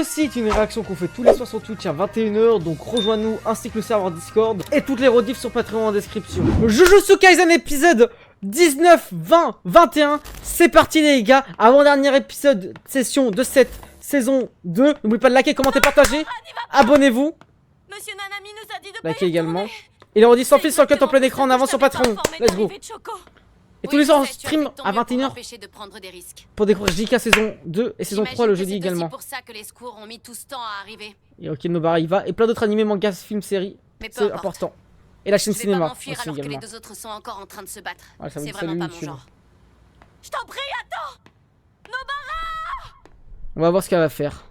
ceci est une réaction qu'on fait tous les soirs sur Twitch à 21 h, donc rejoins-nous ainsi que le serveur Discord et toutes les rediffs sur Patreon en description. Jujutsu Kaisen épisode 19, 20, 21, c'est parti les gars, avant-dernier épisode session de cette saison 2. N'oubliez pas de liker, commenter, partager, abonnez-vous, Monsieur Nanami nous a dit de likez également. Et les rediffs sans fil sur le cut en plein écran en avant sur Patreon, let's go. Et tous les soirs on stream à 21 h pour découvrir JK saison 2 et saison 3 le jeudi également. C'est pour ça que les secours ont mis tout ce temps à arriver. Et ok, Nobara il va, et plein d'autres animés, mangas, films, séries, c'est important. Et la chaîne cinéma aussi alors que les également. deux autres sont encore en train de se battre. Ouais, ça c'est vous vraiment pas mon YouTube. genre. Je t'en prie, attends. Nobara. On va voir ce qu'elle va faire.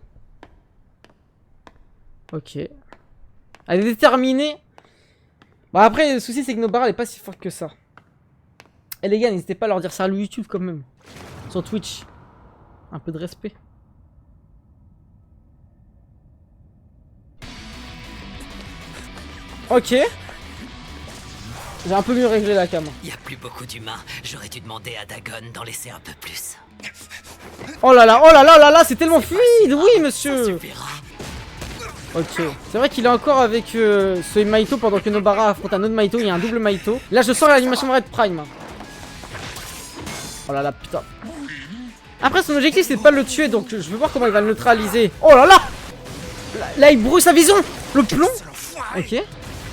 Ok. Elle est déterminée. Bon après le souci c'est que Nobara elle est pas si forte que ça. Et les gars, n'hésitez pas à leur dire salut YouTube quand même. Sur Twitch. Un peu de respect. Ok. J'ai un peu mieux réglé la cam. Y a plus beaucoup d'humains. J'aurais dû demander à Dagon d'en laisser un peu plus. Oh là là, oh là là là là, c'est tellement fluide, oui monsieur. Ça suffira. Ok, c'est vrai qu'il est encore avec ce Maito pendant que Nobara affronte un autre Maito, il y a un double Maito. Là je sens l'animation Red Prime. Oh là là, putain. Après son objectif c'est de pas le tuer, donc je veux voir comment il va le neutraliser. Oh là là. Là il brouille sa vision. Le plomb. Ok.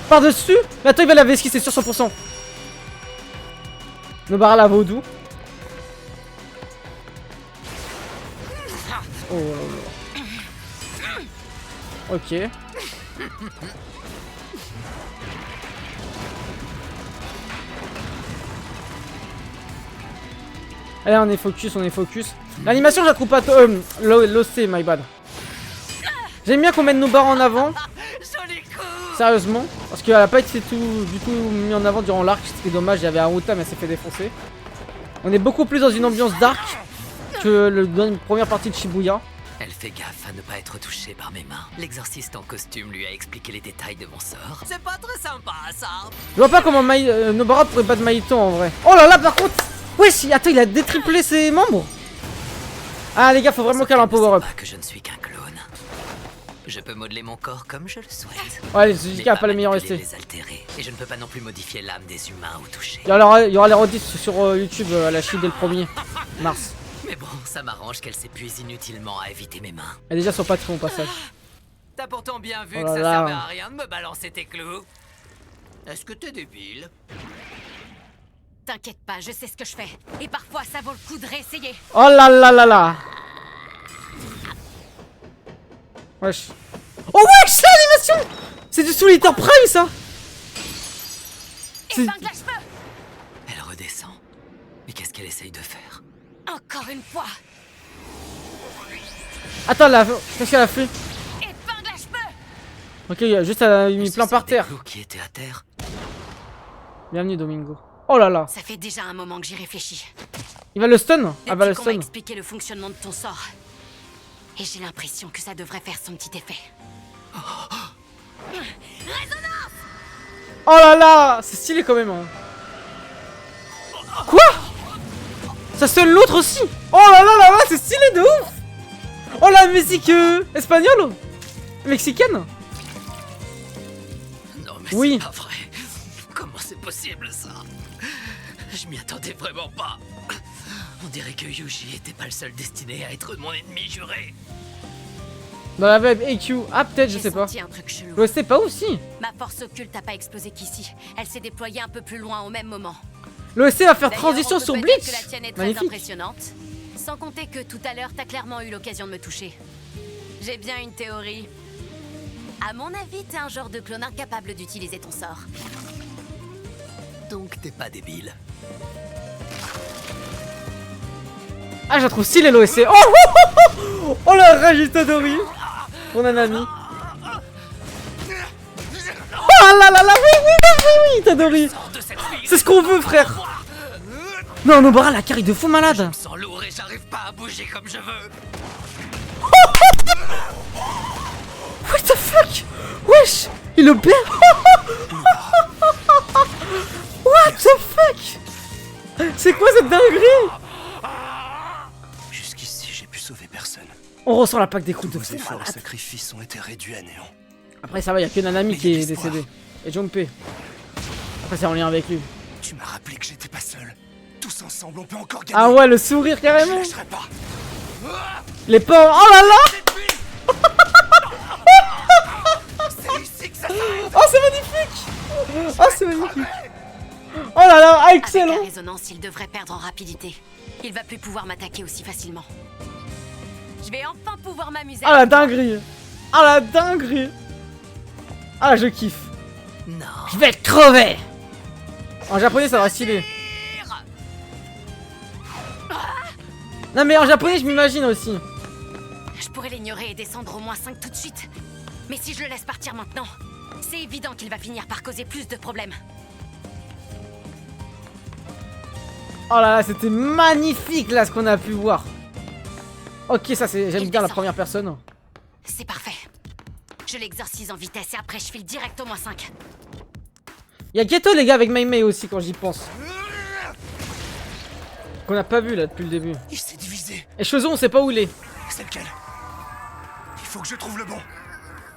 Par dessus. Mais attends, il va laver esquisser sur 100%. Nobara la vaudou. Oh là là. Ok. Allez, on est focus, on est focus. L'animation, je la trouve pas. L'OC, my bad. J'aime bien qu'on mette Nobara en avant. Sérieusement. Parce qu'elle a pas été du tout mis en avant durant l'arc. C'était dommage, il y avait Haruta, mais elle s'est fait défoncer. On est beaucoup plus dans une ambiance dark que dans une première partie de Shibuya. Elle fait gaffe à ne pas être touchée par mes mains. L'exorciste en costume lui a expliqué les détails de mon sort. C'est pas très sympa, ça. Je vois pas comment Nobara pourrait battre Maito en vrai. Oh là là, par contre. Wesh, attends, il a détriplé ses membres. Ah les gars, faut vraiment qu'elle ait un power up. Que je ne suis qu'un clone. Je peux modeler mon corps comme je le souhaite. Ouais, JK a pas les meilleurs essais. Et je ne peux pas non plus modifier l'âme des humains ou toucher. Il y aura les rediffs sur YouTube à la Chine dès le 1er mars. Mais bon, ça m'arrange qu'elle s'épuise inutilement à éviter mes mains. Elle est déjà sur Patreon au passage. T'as pourtant bien vu Oh que ça là là. servait à rien de me balancer tes clous. Est-ce que t'es débile? T'inquiète pas, je sais ce que je fais. Et parfois, ça vaut le coup de réessayer. Oh là là là là. Wesh. Oh wesh, l'animation. C'est du Soul Eater Prime ça. Épingle à cheveux. Elle redescend. Mais qu'est-ce qu'elle essaye de faire? Encore une fois. Attends là, qu'est-ce qu'elle a fait? Épingle à cheveux. Ok, il y a juste elle a mis plein par terre. Qui était à terre. Bienvenue Domingo. Oh là là. Ça fait déjà un moment que j'y réfléchis. Il va le stun. Ah bah le Depuis qu'on m'a stun. expliqué le fonctionnement de ton sort. Et j'ai l'impression que ça devrait faire son petit effet. Résonance. Oh là là. C'est stylé quand même. Hein. Quoi? Ça stun l'autre aussi. Oh là là là là, c'est stylé de ouf. Oh la musique espagnole. Mexicaine. Non mais oui. c'est pas vrai. Comment c'est possible ça? Je m'y attendais vraiment pas. On dirait que Yuji était pas le seul destiné à être mon ennemi juré. Dans la web AQ. Ah peut-être, je sais pas. J'ai senti un truc chelou. Je sais pas aussi. Ma force occulte n'a pas explosé qu'ici. Elle s'est déployée un peu plus loin au même moment. L'OSC va faire D'ailleurs, transition on peut sur peut-être Bleach. que la tienne est très Magnifique. impressionnante. Sans compter que tout à l'heure, t'as clairement eu l'occasion de me toucher. J'ai bien une théorie. À mon avis, t'es un genre de clone incapable d'utiliser ton sort. Donc t'es pas débile. Ah, je la trouve stylée l'OSC. Oh, oh, oh, oh, oh la rage Itadori. Mon Nanami. Oh là là là, oui, Itadori. C'est ce qu'on veut, frère. Non, Nobara, la carry de fou malade. Je me sens lourd et j'arrive pas à bouger comme je veux. What the fuck? Wesh, il le perd. What the fuck? C'est quoi cette dinguerie? Jusqu'ici, j'ai pu sauver personne. On ressent la plaque des coups Tous de vos fou efforts et malade. sacrifices ont été réduits à néant. Après ça va, y a que Nanami Mais qui y a est de l'espoir. décédé. Et Junpei. Après c'est en lien avec lui. Tu m'as rappelé que j'étais pas seul. Tous ensemble, on peut encore gagner. Ah ouais, le sourire Je carrément. lâcherai pas. Les pauvres. Oh là là. C'est ici que ça s'arrête. Oh c'est magnifique. Oh c'est magnifique. Oh là là, ah, Avec excellent. la résonance, il devrait perdre en rapidité. Il va plus pouvoir m'attaquer aussi facilement. Je vais enfin pouvoir m'amuser. Ah la dinguerie. Ah la dinguerie. Ah je kiffe. Non. Je vais te crever. En japonais ça va stylé. Non mais en japonais je m'imagine aussi. Je pourrais l'ignorer et descendre au moins 5 tout de suite. Mais si je le laisse partir maintenant, c'est évident qu'il va finir par causer plus de problèmes. Oh là là, c'était magnifique là ce qu'on a pu voir. Ok, ça c'est, j'aime Il bien la descend. première personne. C'est parfait. Je l'exorcise en vitesse et après je file direct au moins 5. Il y a Geto les gars avec Mei Mei aussi quand j'y pense. Qu'on a pas vu là depuis le début. Il s'est divisé. Et Chozo on sait pas où il est. C'est lequel? Il faut que je trouve le bon.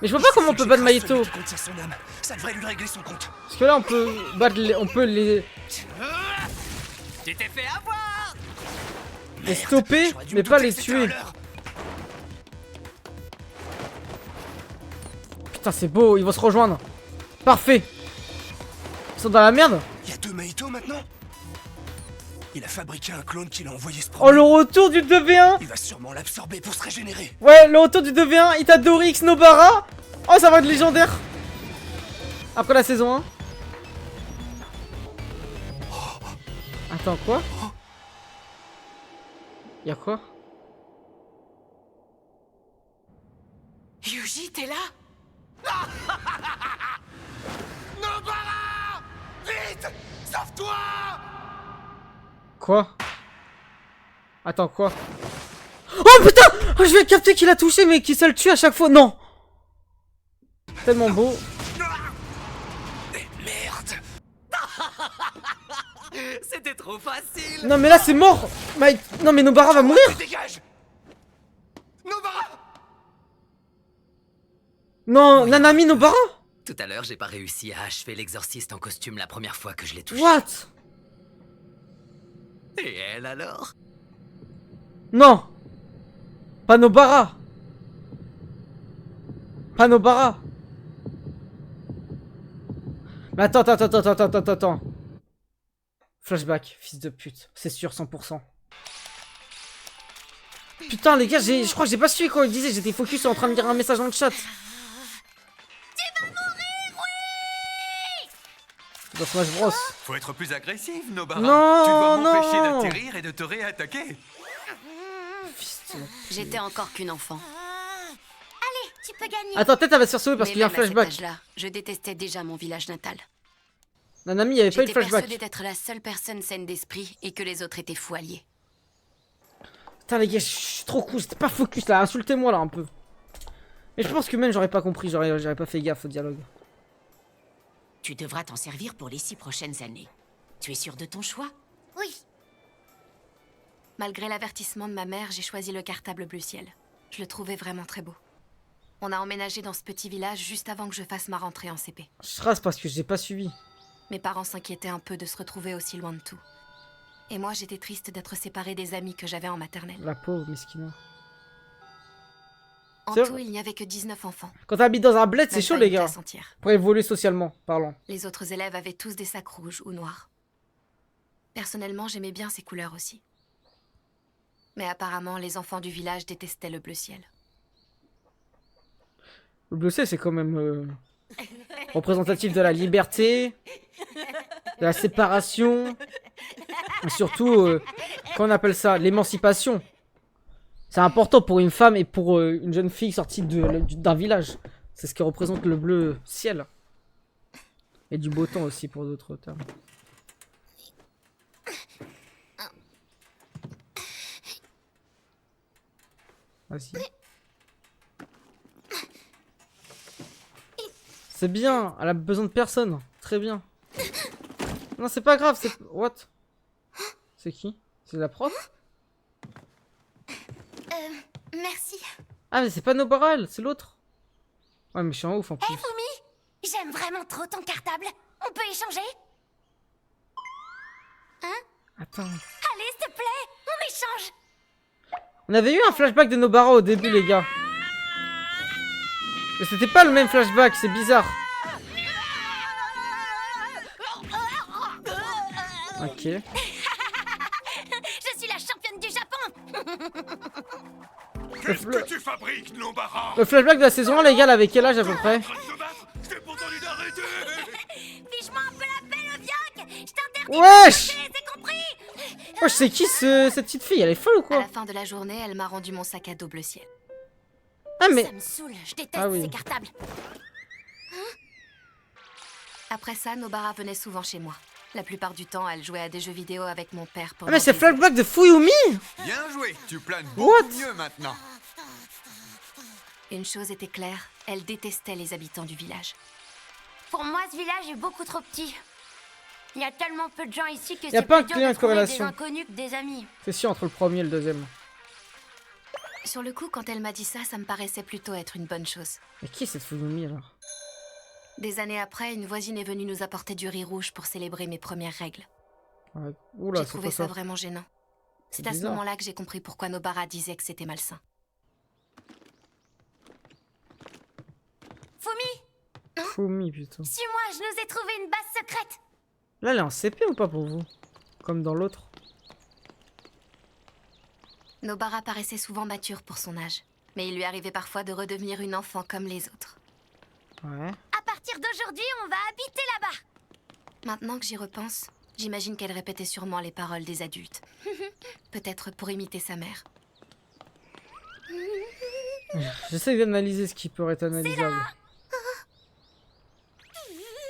Mais je vois pas comment on peut battre Maito. Qui contient son âme. Ça devrait lui régler son compte. Parce que là on peut battre on peut les Tu t'es fait avoir. stopper J'aurais dû mais me pas douter les que c'était un tuer. leurre. Putain c'est beau, ils vont se rejoindre. Parfait. Ils sont dans la merde. Il y a deux Maito maintenant. Il a fabriqué un clone qui l'a envoyé se Oh promener. le retour du 2v1. Il va sûrement l'absorber pour se régénérer. Ouais, le retour du 2v1, Itadori X Nobara. Oh, ça va être légendaire. Après la saison 1. Attends, quoi? Y'a quoi? Yuji, t'es là? Nobara! Vite! Sauve-toi! Quoi? Attends, quoi? Oh putain! Oh, je vais capter qu'il a touché, mais qu'il se le tue à chaque fois. Non! Tellement beau. Merde! C'était trop facile. Non, mais là, c'est mort! Non, mais Nobara va mourir! Dégage! Nobara! Non, Nanami Nobara? Tout à l'heure, j'ai pas réussi à achever l'exorciste en costume la première fois que je l'ai touché. What? Et elle alors? Non! Pas Nobara! Pas Nobara! Mais attends. Flashback, fils de pute. C'est sûr, 100%. Putain, les gars, je crois que j'ai pas suivi quand il disait. J'étais focus en train de lire un message dans le chat. Dans Smash Bros. Faut être plus agressif, Nobara. Non, tu dois m'empêcher non. d'atterrir et de te réattaquer. Fils de- J'étais encore qu'une enfant. Allez, tu peux gagner. Attends, peut-être elle va se sauver parce Mais qu'il y a un même à cet flashback. âge-là, je détestais déjà mon village natal. Nanami, il y avait pas eu de J'étais flashback. persuadée d'être la seule personne saine d'esprit et que les autres étaient fous alliés. Putain, les gars, je suis trop cool. J'étais pas focus là. Insultez-moi là un peu. Mais je pense que même j'aurais pas compris. J'aurais pas fait gaffe au dialogue. Tu devras t'en servir pour les 6 prochaines années. Tu es sûr de ton choix? Oui. Malgré l'avertissement de ma mère, j'ai choisi le cartable bleu ciel. Je le trouvais vraiment très beau. On a emménagé dans ce petit village juste avant que je fasse ma rentrée en CP. Je rase parce que j'ai pas suivi. Mes parents s'inquiétaient un peu de se retrouver aussi loin de tout. Et moi, j'étais triste d'être séparée des amis que j'avais en maternelle. La pauvre, mesquina. En C'est tout, vrai. il n'y avait que 19 enfants. Quand t'habites dans un bled, c'est Même chaud, pas les une gars. classe entière. Pour évoluer socialement parlant. Les autres élèves avaient tous des sacs rouges ou noirs. Personnellement, j'aimais bien ces couleurs aussi. Mais apparemment, les enfants du village détestaient le bleu ciel. Le bleu ciel, c'est quand même représentatif de la liberté, de la séparation, et surtout, qu'on appelle ça, l'émancipation. C'est important pour une femme et pour une jeune fille sortie d'un village. C'est ce qui représente le bleu ciel. Et du beau temps aussi pour d'autres termes. Vas-y. C'est bien, elle a besoin de personne. Très bien. Non, c'est pas grave, c'est... What? C'est qui? C'est la prof? Merci. Ah, mais c'est pas Nobara, elle, c'est l'autre. Ouais, mais je suis en ouf en Hé, plus. Fumi, j'aime vraiment trop ton cartable. On peut échanger? Attends. Allez, s'il te plaît, on échange. On avait eu un flashback de Nobara au début, les gars. Mais c'était pas le même flashback, c'est bizarre. Ok. Je suis la championne du Japon. Qu'est-ce que tu fabriques, Nobara? Le flashback de la saison 1, les gars, elle avait quel âge à peu près? Je t'ai pourtant dit d'arrêter. Fiche-moi un peu la paix, le Vioc. Je t'interdis Wesh! de parler, c'est compris? Wesh, c'est qui cette petite fille? Elle est folle ou À quoi? la fin de la journée, elle m'a rendu mon sac à dos bleu ciel. Ah, mais. Ça me saoule, je déteste Ah oui. ces cartables. Après ça, Nobara venait souvent chez moi. La plupart du temps, elle jouait à des jeux vidéo avec mon père Ah, pendant mais c'est des flashback de Fuyumi! Bien joué, tu planes What? beaucoup mieux maintenant. Une chose était claire, elle détestait les habitants du village. Pour moi, ce village est beaucoup trop petit. Il y a tellement peu de gens ici que Y a c'est pas plus un dur lien de de trouver des corrélation. inconnus que des amis. C'est sûr entre le premier et le deuxième. Sur le coup, quand elle m'a dit ça, ça me paraissait plutôt être une bonne chose. Mais qui est cette Fuyumi alors? Des années après, une voisine est venue nous apporter du riz rouge pour célébrer mes premières règles. Ouais. Oula, J'ai c'est trouvé quoi ça ça? vraiment gênant. C'est à ce bizarre. moment-là que j'ai compris pourquoi Nobara disait que c'était malsain. Fumi, Fumi, putain. suis-moi, je nous ai trouvé une base secrète. Là, elle est en CP ou pas pour vous? Comme dans l'autre. Nobara paraissait souvent mature pour son âge, mais il lui arrivait parfois de redevenir une enfant comme les autres. Ouais. À partir d'aujourd'hui, on va habiter là-bas. Maintenant que j'y repense, j'imagine qu'elle répétait sûrement les paroles des adultes. Peut-être pour imiter sa mère. J'essaie d'analyser ce qui pourrait être analysable.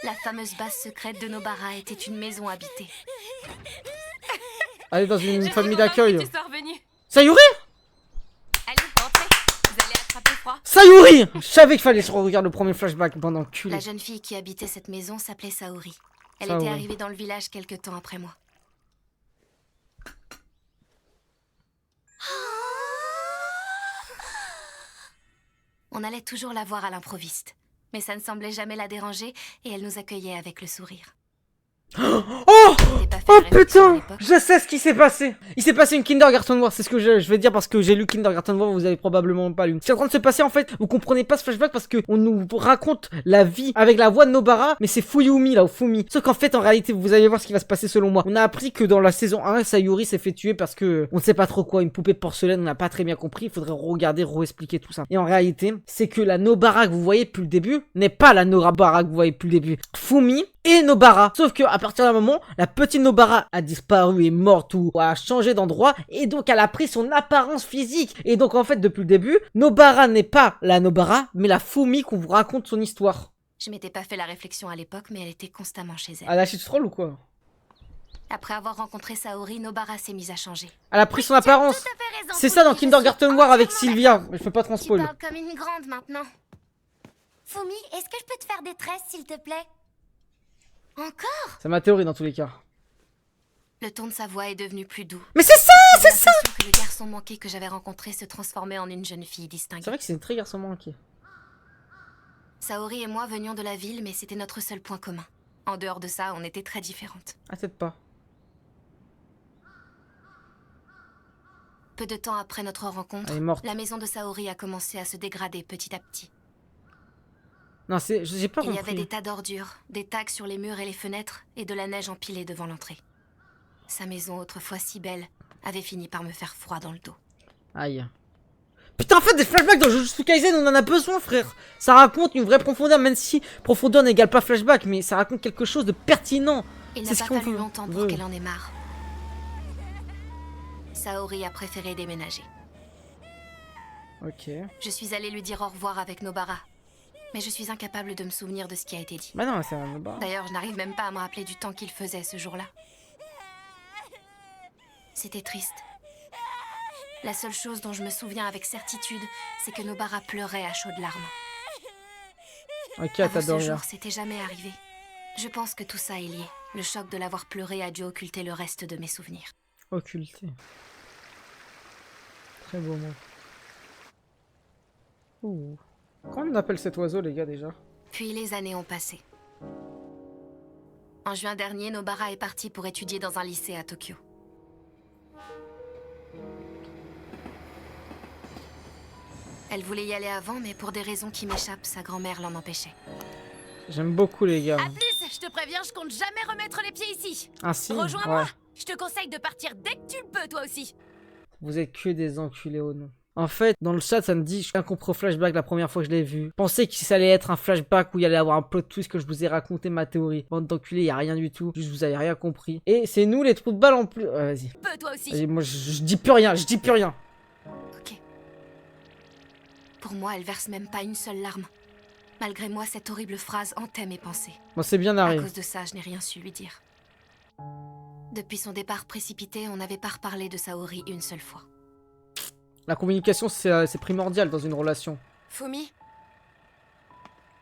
La fameuse base secrète de Nobara était une maison habitée. Aller dans une famille d'accueil. Tu sois revenu. Sayuri! Allez, rentrez. Vous allez attraper froid. Sayuri! Je savais qu'il fallait que je regarde le premier flashback pendant le cul. La jeune fille qui habitait cette maison s'appelait Saori. Elle Saori. était arrivée dans le village quelque temps après moi. On allait toujours la voir à l'improviste. Mais ça ne semblait jamais la déranger et elle nous accueillait avec le sourire. Oh! J'ai pas fait Oh réflexion à putain! l'époque. Je sais ce qui s'est passé! Il s'est passé une Kindergarten War, c'est ce que je vais dire parce que j'ai lu Kindergarten War, vous avez probablement pas lu. Ce qui est en train de se passer en fait, vous comprenez pas ce flashback parce que on nous raconte la vie avec la voix de Nobara, mais c'est Fuyumi là, ou Fumi. Sauf qu'en fait, en réalité, vous allez voir ce qui va se passer selon moi. On a appris que dans la saison 1, Sayuri s'est fait tuer parce que on ne sait pas trop quoi, une poupée de porcelaine, on n'a pas très bien compris, il faudrait regarder, re-expliquer tout ça. Et en réalité, c'est que la Nobara que vous voyez depuis le début n'est pas la Nobara que vous voyez depuis le début. Fumi et Nobara. Sauf que à partir d'un moment, la petite Nobara a disparu, est morte ou a changé d'endroit et donc elle a pris son apparence physique. Et donc en fait depuis le début, Nobara n'est pas la Nobara, mais la Fumi qu'on vous raconte son histoire. Je m'étais pas fait la réflexion à l'époque, mais elle était constamment chez elle. Elle a troll ou quoi? Après avoir rencontré Saori, Nobara s'est mise à changer. Elle a pris son apparence. Tout à fait raison, C'est ça dans Fumi, je Kindergarten suis War avec entièrement Sylvia. d'accord. Je peux pas trop Tu spoil. parles comme une grande maintenant. Fumi, est-ce que je peux te faire des tresses, s'il te plaît? Encore? C'est ma théorie dans tous les cas. Le ton de sa voix est devenu plus doux. Mais c'est ça! J'ai l'impression que le garçon manqué que j'avais rencontré se transformait en une jeune fille distinguée. C'est vrai que c'est une très garçon manqué. Saori et moi venions de la ville, mais c'était notre seul point commun. En dehors de ça, on était très différentes. Ah peut-être pas. Peu de temps après notre rencontre, Elle est morte. la maison de Saori a commencé à se dégrader petit à petit. Non, j'ai pas Il y avait compris. des tas d'ordures, des tags sur les murs et les fenêtres, et de la neige empilée devant l'entrée. Sa maison, autrefois si belle, avait fini par me faire froid dans le dos. Aïe. Putain, en fait, des flashbacks dans Jujutsu Kaisen, on en a besoin, frère. Ça raconte une vraie profondeur, même si profondeur n'égale pas flashback, mais ça raconte quelque chose de pertinent. Il C'est n'a ce pas qu'on fallu veut. longtemps pour Ouais. qu'elle en ait marre. Saori a préféré déménager. Ok. Je suis allée lui dire au revoir avec Nobara. Mais je suis incapable de me souvenir de ce qui a été dit. Bah non, c'est un bar. D'ailleurs, je n'arrive même pas à me rappeler du temps qu'il faisait ce jour-là. C'était triste. La seule chose dont je me souviens avec certitude, c'est que Nobara pleurait à chaudes larmes. Ok, Avant ce t'adores. jour, c'était jamais arrivé. Je pense que tout ça est lié. Le choc de l'avoir pleuré a dû occulter le reste de mes souvenirs. Occulté. Très beau mot. Oh. Comment on appelle cet oiseau, les gars, déjà? Puis les années ont passé. En juin dernier, Nobara est partie pour étudier dans un lycée à Tokyo. Elle voulait y aller avant, mais pour des raisons qui m'échappent, sa grand-mère l'en empêchait. J'aime beaucoup, les gars. A plus, je te préviens, je compte jamais remettre les pieds ici. Ah si? Rejoins-moi. Ouais. Je te conseille de partir dès que tu le peux, toi aussi. Vous êtes que des enculés au nom. En fait, dans le chat, ça me dit, je suis un compris flashback la première fois que je l'ai vu. Pensez que ça allait être un flashback où il allait avoir un plot twist que je vous ai raconté ma théorie. Bande d'enculés, y a rien du tout. Juste, vous avez rien compris. Et c'est nous les trous de balle en plus. Ouais, vas-y. Peux, toi aussi. Vas-y, moi, je dis plus rien, je dis plus rien. Ok. Pour moi, elle verse même pas une seule larme. Malgré moi, cette horrible phrase hantait mes pensées. Moi, c'est bien À arrivé. cause de ça, je n'ai rien su lui dire. Depuis son départ précipité, on n'avait pas reparlé de Saori une seule fois. La communication, c'est primordial dans une relation. Fumi,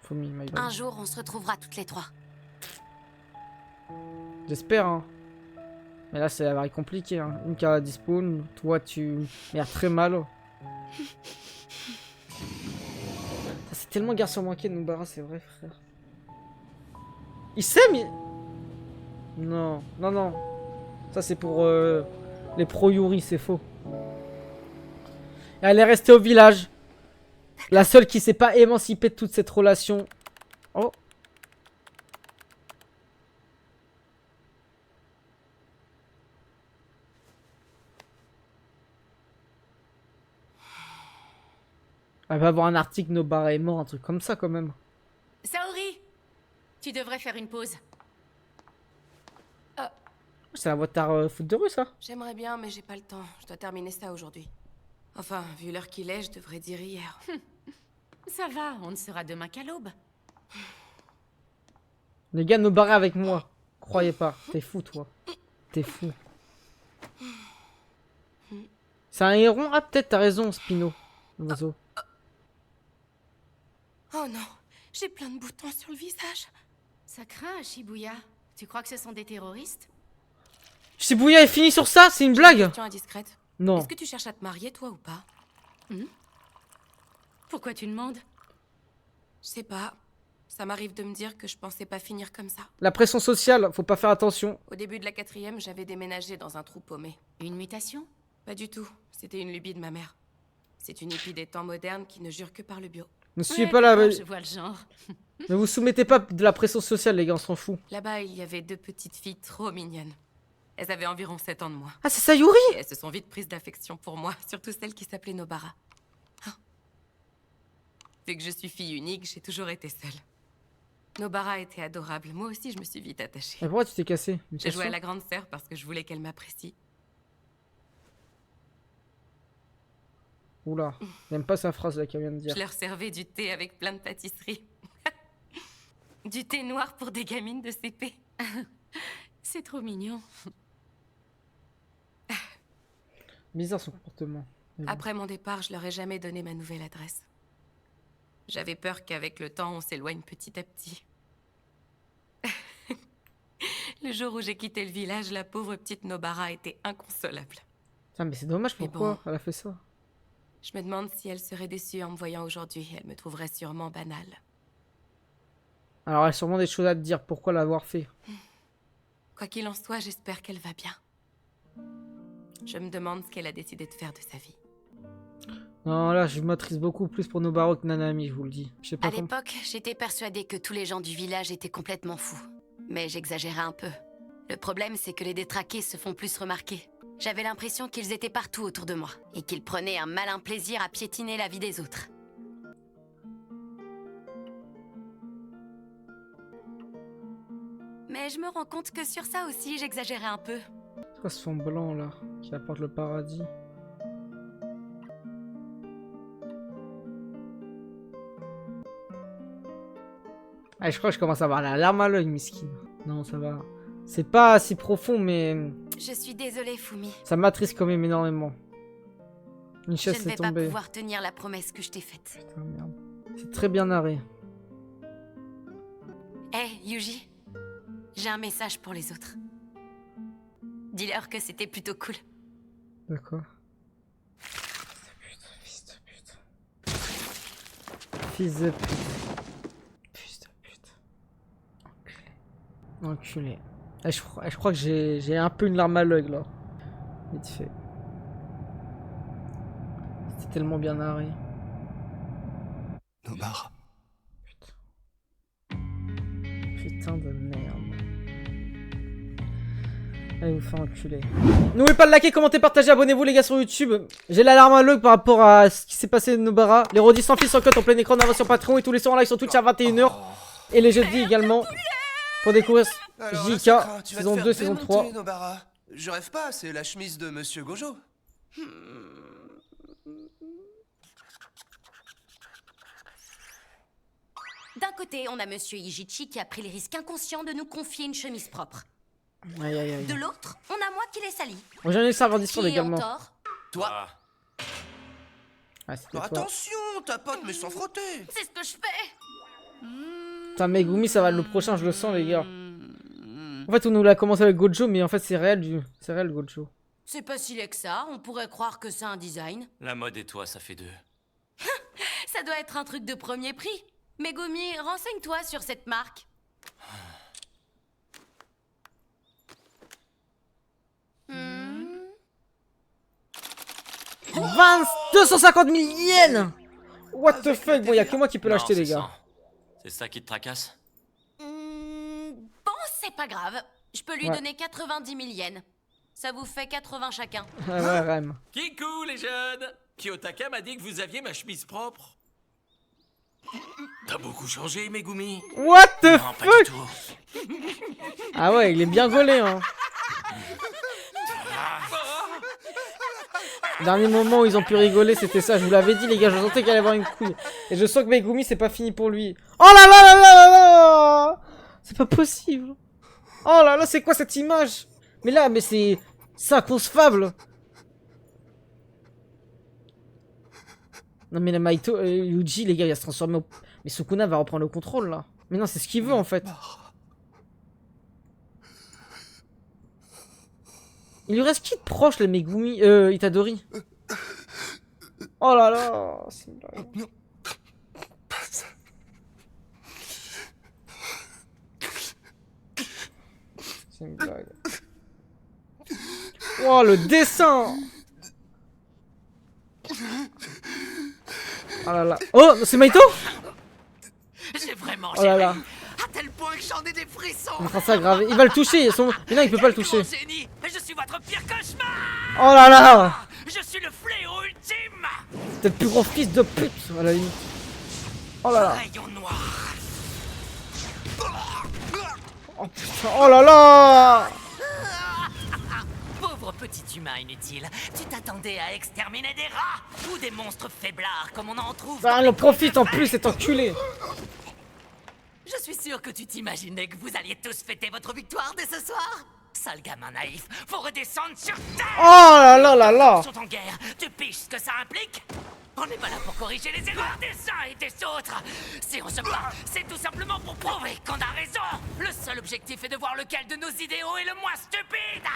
Faut me my bad. un jour, on se retrouvera toutes les trois. J'espère, hein. Mais là, ça va être compliqué, hein. Une qui a dispawn, toi, tu mères très mal. C'est tellement garçon manqué de Nobara, c'est vrai, frère. Il s'aime Non, non, non. Ça, c'est pour les pro-Yuri, c'est faux. Et elle est restée au village. La seule qui s'est pas émancipée de toute cette relation. Oh. Elle va avoir un article Nobara est mort, un truc comme ça quand même. Saori, tu devrais faire une pause. C'est la voitard foot de rue, ça. J'aimerais bien, mais j'ai pas le temps. Je dois terminer ça aujourd'hui. Enfin, vu l'heure qu'il est, je devrais dire hier. Ça va, on ne sera demain qu'à l'aube. Les gars, Nobara avec moi. Croyez pas. T'es fou, toi. T'es fou. C'est un héron? Ah, peut-être, t'as raison, Spino. L'oiseau. Oh non, j'ai plein de boutons sur le visage. Ça craint à Shibuya. Tu crois que ce sont des terroristes? Shibuya est fini sur ça? C'est une blague? Question indiscrète. Non. Est-ce que tu cherches à te marier, toi, ou pas? Pourquoi tu demandes? Je sais pas. Ça m'arrive de me dire que je pensais pas finir comme ça. La pression sociale, faut pas faire attention. Au début de la 4e, j'avais déménagé dans un trou paumé. Une mutation? Pas du tout. C'était une lubie de ma mère. C'est une hippie des temps modernes qui ne jure que par le bio. Ne suivez Ouais, pas la... d'accord, je vois le genre. Ne vous soumettez pas de la pression sociale, les gars, on s'en fout. Là-bas, il y avait 2 petites filles trop mignonnes. Elles avaient environ 7 ans de moins. Ah, c'est Sayuri! Et elles se sont vite prises d'affection pour moi, surtout celle qui s'appelait Nobara. Hein. Vu que je suis fille unique, j'ai toujours été seule. Nobara était adorable. Moi aussi, je me suis vite attachée. Mais pourquoi tu t'es cassé? Une J'ai joué à question la grande sœur parce que je voulais qu'elle m'apprécie. Oula, j'aime pas sa phrase là qu'elle vient de dire. Je leur servais du thé avec plein de pâtisseries. Du thé noir pour des gamines de CP. C'est trop mignon. Bizarre son comportement. Mais bon. Après mon départ, je leur ai jamais donné ma nouvelle adresse. J'avais peur qu'avec le temps, on s'éloigne petit à petit. Le jour où j'ai quitté le village, la pauvre petite Nobara était inconsolable. Putain, mais c'est dommage, Mais pourquoi bon. elle a fait ça? Je me demande si elle serait déçue en me voyant aujourd'hui. Elle me trouverait sûrement banale. Alors elle a sûrement des choses à te dire, pourquoi l'avoir fait? Quoi qu'il en soit, j'espère qu'elle va bien. Je me demande ce qu'elle a décidé de faire de sa vie. Non, là, je m'attriste beaucoup plus pour Nobara que Nanami, je vous le dis. Je sais pas À comment... l'époque, j'étais persuadée que tous les gens du village étaient complètement fous. Mais j'exagérais un peu. Le problème, c'est que les détraqués se font plus remarquer. J'avais l'impression qu'ils étaient partout autour de moi, et qu'ils prenaient un malin plaisir à piétiner la vie des autres. Mais je me rends compte que sur ça aussi, j'exagérais un peu. C'est quoi ce fond blanc là, qui apporte le paradis? Ah, je crois que je commence à avoir la larme à l'œil, miskin. Non, ça va. C'est pas si profond, mais Je suis désolée, Fumi. ça m'attriste quand même énormément. Une Je chaise ne s'est vais pas tombée. pouvoir tenir la promesse que je t'ai faite. Putain, merde. C'est très bien narré. Hé, Yuji. J'ai un message pour les autres. Dis-leur que c'était plutôt cool. D'accord. Fils de pute. Fils de pute. Enculé. Enculé. Ah, je crois que j'ai un peu une larme à l'œil là. Vite fait. C'était tellement bien narré. Nobara. Putain de merde. Allez vous faire enculer. N'oubliez pas de liker, commenter, partager, abonnez-vous les gars sur YouTube. J'ai l'alarme à l'œil par rapport à ce qui s'est passé de Nobara. Les rodis sans fils en cut en plein écran d'avance sur Patreon et tous les soirs en live sur Twitch à 21h. Et les jeudis également. Pour découvrir Alors là, JK, ça craint, tu vas te saison faire 2, saison démonter, 3. Nobara. Je rêve pas, c'est la chemise de Monsieur Gojo. D'un côté, on a Monsieur Ijichi qui a pris les risques inconscients de nous confier une chemise propre. Aïe aïe aïe. De l'autre, on a moi qui l'ai sali. Moi j'en ai le serveur Qui Discord est en également. tort? Toi. Ah, c'était toi. Attention, ta pote, mais sans frotter. C'est ce que je fais. Putain, Megumi, ça va le prochain, je le sens, les gars. En fait, on nous l'a commencé avec Gojo, mais en fait, c'est réel, c'est réel, Gojo. C'est pas si laid que ça, on pourrait croire que c'est un design. La mode et toi, ça fait deux. Ça doit être un truc de premier prix. Megumi, renseigne-toi sur cette marque. 250 000 yens. What the fuck. Bon, y'a que moi qui peux l'acheter, les gars. C'est ça qui te tracasse? Bon, c'est pas grave. Je peux lui donner 90 000 yens. Ça vous fait 80 chacun. Ouais, ouais, Rem. Kikou, les jeunes! Kiyotaka m'a dit que vous aviez ma chemise propre. T'as beaucoup changé, Megumi. What the Non, pas du fuck. tout. Ah ouais, il est bien gaulé, hein. Dernier moment où ils ont pu rigoler, c'était ça. Je vous l'avais dit, les gars, je sentais qu'il allait avoir une couille. Et je sens que Megumi, c'est pas fini pour lui. Oh là là là là là là. C'est pas possible. Oh là là, c'est quoi cette image? Mais là, mais c'est inconcevable. Non mais la Maito, Yuji, les gars, il va se transformer au... Mais Sukuna va reprendre le contrôle, là. Mais non, c'est ce qu'il veut, en fait. Il lui reste qui de proche, les Megumi, Itadori? Oh là là, c'est une blague. Non. Pas ça. C'est une blague. Oh, le dessin. Oh là là. Oh, c'est Maito? J'ai vraiment Oh là là. à tel point que j'en ai des frissons. Il est en train de s'aggraver. Il va le toucher. Mais non, il peut pas le toucher. Génie, je suis votre pire cauchemar. Oh là là. Je suis le fléau ultime. T'es le plus gros fils de pute, à la limite. Oh là là. Rayon noir. Oh putain. Oh là là. Pauvre petit humain inutile, tu t'attendais à exterminer des rats ou des monstres faiblards comme on en trouve. Bah, il en profite en plus, cet enculé. Je suis sûr que tu t'imaginais que vous alliez tous fêter votre victoire dès ce soir. Sale gamin naïf, faut redescendre sur terre. Oh là là là là. Ils sont en guerre, tu piges ce que ça implique? On n'est pas là pour corriger les erreurs des uns et des autres. Si on se bat, c'est tout simplement pour prouver qu'on a raison. Le seul objectif est de voir lequel de nos idéaux est le moins stupide.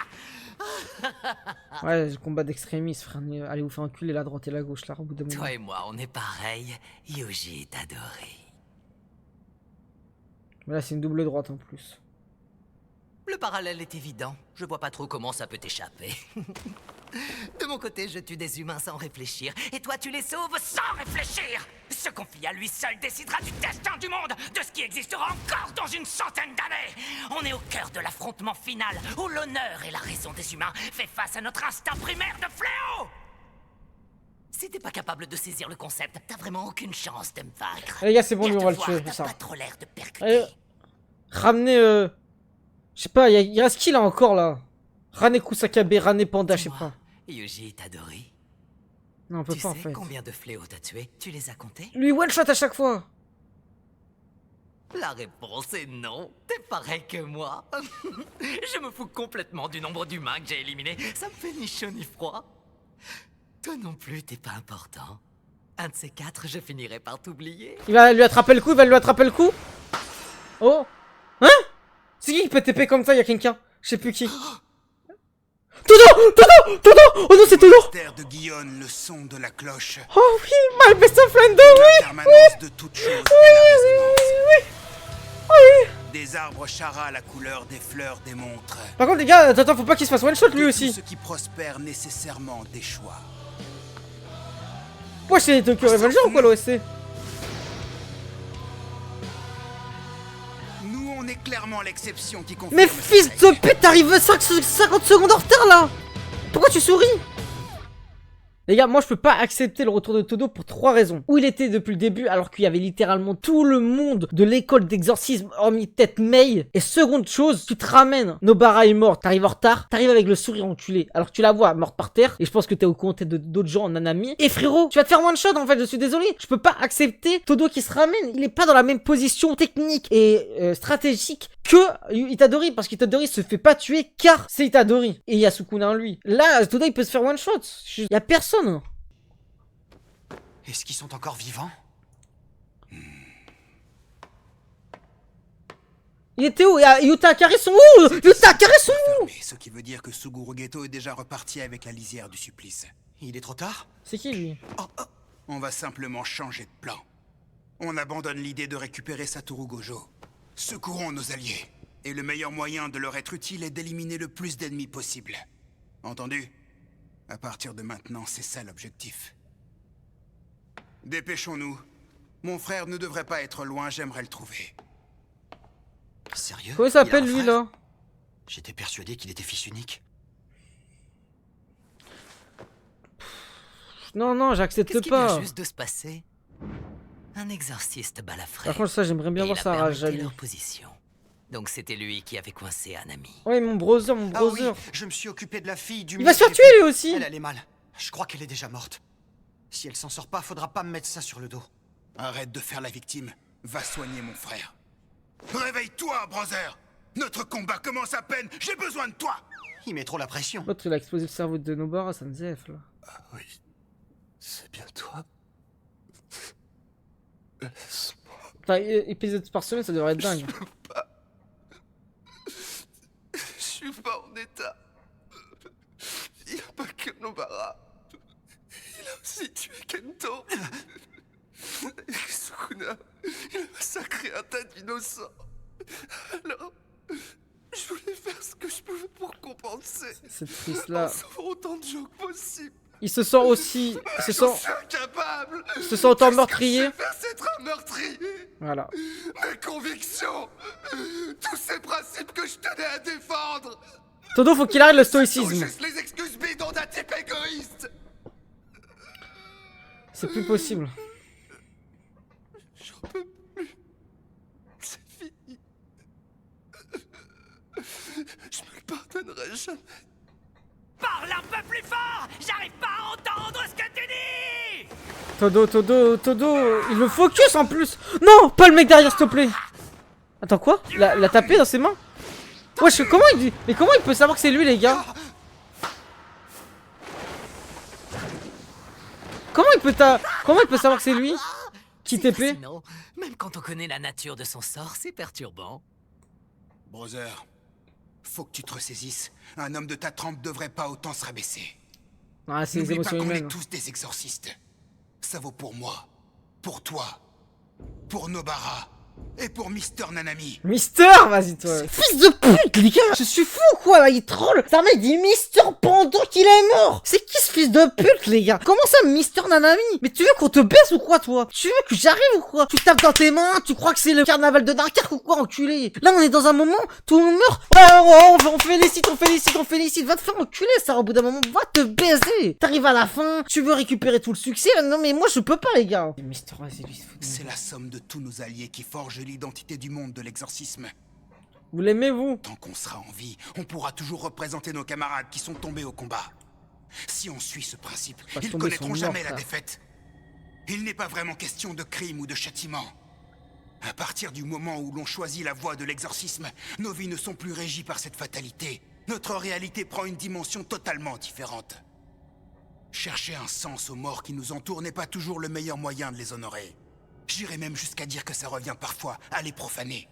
Ouais, combat d'extrémistes, frère. Allez vous faire enculer la droite et la gauche, là, au bout de moment. Toi et moi, on est pareil. Yuji est adoré. Mais là, c'est une double droite en plus. Le parallèle est évident. Je vois pas trop comment ça peut t'échapper. De mon côté, je tue des humains sans réfléchir, et toi tu les sauves sans réfléchir. Ce conflit à lui seul décidera du destin du monde, de ce qui existera encore dans une centaine d'années. On est au cœur de l'affrontement final, où l'honneur et la raison des humains fait face à notre instinct primaire de fléau. Si t'es pas capable de saisir le concept, t'as vraiment aucune chance de me vaincre. Allez, les gars, c'est bon, Et lui, à on va te le voir, tuer, t'as ça. pas trop l'air de percuter. Allez, ramenez, je sais pas, il reste qui là encore là? Rane Kusakabe, Rane Panda, je sais pas. Yuji Itadori. Non, on peut Tu pas en sais fait. combien de fléaux t'as tué? Tu les as comptés? Lui one shot à chaque fois. La réponse est non. T'es pareil que moi. Je me fous complètement du nombre d'humains que j'ai éliminés. Ça me fait ni chaud ni froid. Toi non plus, t'es pas important. Un de ces quatre, je finirai par t'oublier. Il va lui attraper le coup, il va lui attraper le coup. Oh. Hein? C'est qui peut TP comme ça? Y'a quelqu'un? Je sais plus qui. Todo! Oh non, c'est Todo! Terre de Guillaume, le son de la cloche. Oh oui, my best of friend, La oui! permanence de toute chose et la résonance. Des arbres chara la couleur des fleurs des montres. Par contre, les gars, attends, faut pas qu'il se fasse one shot lui Que aussi. Tout ce qui prospère nécessairement déchoit. Moi, c'est Tokyo Revenger ou quoi l'OSC? Nous, on est clairement l'exception qui confirme. Mais cette fils de règle. pute, t'arrives 50 secondes en retard là! Pourquoi tu souris? Les gars, moi je peux pas accepter le retour de Todo pour 3 raisons. Où il était depuis le début alors qu'il y avait littéralement tout le monde de l'école d'exorcisme hormis peut-être Mei. Et seconde chose, tu te ramènes, Nobara est morte, t'arrives en retard, t'arrives avec le sourire enculé alors que tu la vois morte par terre. Et je pense que t'es au courant de d'autres gens, Nanami. Et frérot, tu vas te faire one shot en fait, je suis désolé. Je peux pas accepter Todo qui se ramène, il est pas dans la même position technique et stratégique que Itadori, parce qu'Itadori se fait pas tuer car c'est Itadori. Et il y a Sukuna en lui. Là, Todo il peut se faire one shot. Y a personne. Est-ce qu'ils sont encore vivants? Il était où? Yuta Akari sont où? Yuta Akari sont où? Mais ce qui veut dire que Suguru Geto est déjà reparti avec la lisière du supplice. Il est trop tard? C'est qui lui? On va simplement changer de plan. On abandonne l'idée de récupérer Satoru Gojo. Secourons nos alliés. Et le meilleur moyen de leur être utile est d'éliminer le plus d'ennemis possible. Entendu? À partir de maintenant, c'est ça l'objectif. Dépêchons-nous. Mon frère ne devrait pas être loin, j'aimerais le trouver. Sérieux? Comment il s'appelle lui là? J'étais persuadé qu'il était fils unique. Non, non, j'accepte Qu'est-ce qui pas. vient juste de se passer? Un exorciste balafré. Par contre, ça, j'aimerais bien Et voir il a sa rage à permuté lui. leur position. Donc c'était lui qui avait coincé un ami. Ouais, mon brother, mon Ah oui, brother. je me suis occupé de la fille du... Il va se faire tuer lui aussi. Elle allait mal. Je crois qu'elle est déjà morte. Si elle s'en sort pas, faudra pas me mettre ça sur le dos. Arrête de faire la victime. Va soigner mon frère. Réveille-toi, brother. Notre combat commence à peine. J'ai besoin de toi. Il met trop la pression. L'autre, il a explosé le cerveau de Nobara, ça me zèf là. Ah oui, c'est bien toi. Laisse-moi. Putain, épisode par semaine, ça devrait être dingue. Je suis pas en état. Il n'y a pas que Nobara. Il a aussi tué Kento. Et Sukuna, il a massacré un tas d'innocents. Alors, je voulais faire ce que je pouvais pour compenser. C'est triste là. En sauvant autant de gens que possible. Il se sent aussi. Il se Je sent. suis incapable. Il se sent autant Tout ce que meurtrier. je sais faire, c'est être un meurtrier. Voilà. Mes convictions, tous ces principes que je tenais à défendre. Todo, faut qu'il arrête le Sont stoïcisme. juste les excuses bidons d'un type égoïste. C'est plus possible. J'en peux plus. C'est fini. Je me le pardonnerai jamais. Parle un peu plus fort! J'arrive pas à entendre ce que tu dis! Todo, il le focus en plus. Non, pas le mec derrière, s'il te plaît. Attends, quoi? Il a tapé dans ses mains? Wesh, comment il dit? Mais comment il peut savoir que c'est lui, les gars? Comment il peut savoir que c'est lui? Qui C'est TP? fascinant. Même quand on connaît la nature de son sort, c'est perturbant. Brother, faut que tu te ressaisisses. Un homme de ta trempe devrait pas autant se rabaisser. Ah, c'est les N'oublie pas émotions qu'on est humaines. tous des exorcistes. Ça vaut pour moi, pour toi, pour Nobara et pour Mister Nanami. Mister, vas-y toi. Fils de pute, les gars, je suis fou quoi, là, il troll. Ça mec dit Mister pendant qu'il est mort. C'est qui ce fils de pute, les gars? Comment ça, Mister Nanami? Mais tu veux qu'on te baisse ou quoi, toi? Tu veux que j'arrive ou quoi? Tu tapes dans tes mains, tu crois que c'est le carnaval de Dunkerque ou quoi, enculé? Là, on est dans un moment, tout le monde meurt. On félicite. Va te faire enculer, ça, au bout d'un moment, va te baiser. T'arrives à la fin, tu veux récupérer tout le succès. Non, mais moi, je peux pas, les gars. Mister, c'est lui. C'est la somme de tous nos alliés qui forge l'identité du monde de l'exorcisme. Vous l'aimez, vous? Tant qu'on sera en vie, on pourra toujours représenter nos camarades qui sont tombés au combat. Si on suit ce principe, Parce ils qu'on est connaîtront son jamais mort, la frère. défaite. Il n'est pas vraiment question de crime ou de châtiment. À partir du moment où l'on choisit la voie de l'exorcisme, nos vies ne sont plus régies par cette fatalité. Notre réalité prend une dimension totalement différente. Chercher un sens aux morts qui nous entourent n'est pas toujours le meilleur moyen de les honorer. J'irais même jusqu'à dire que ça revient parfois à les profaner.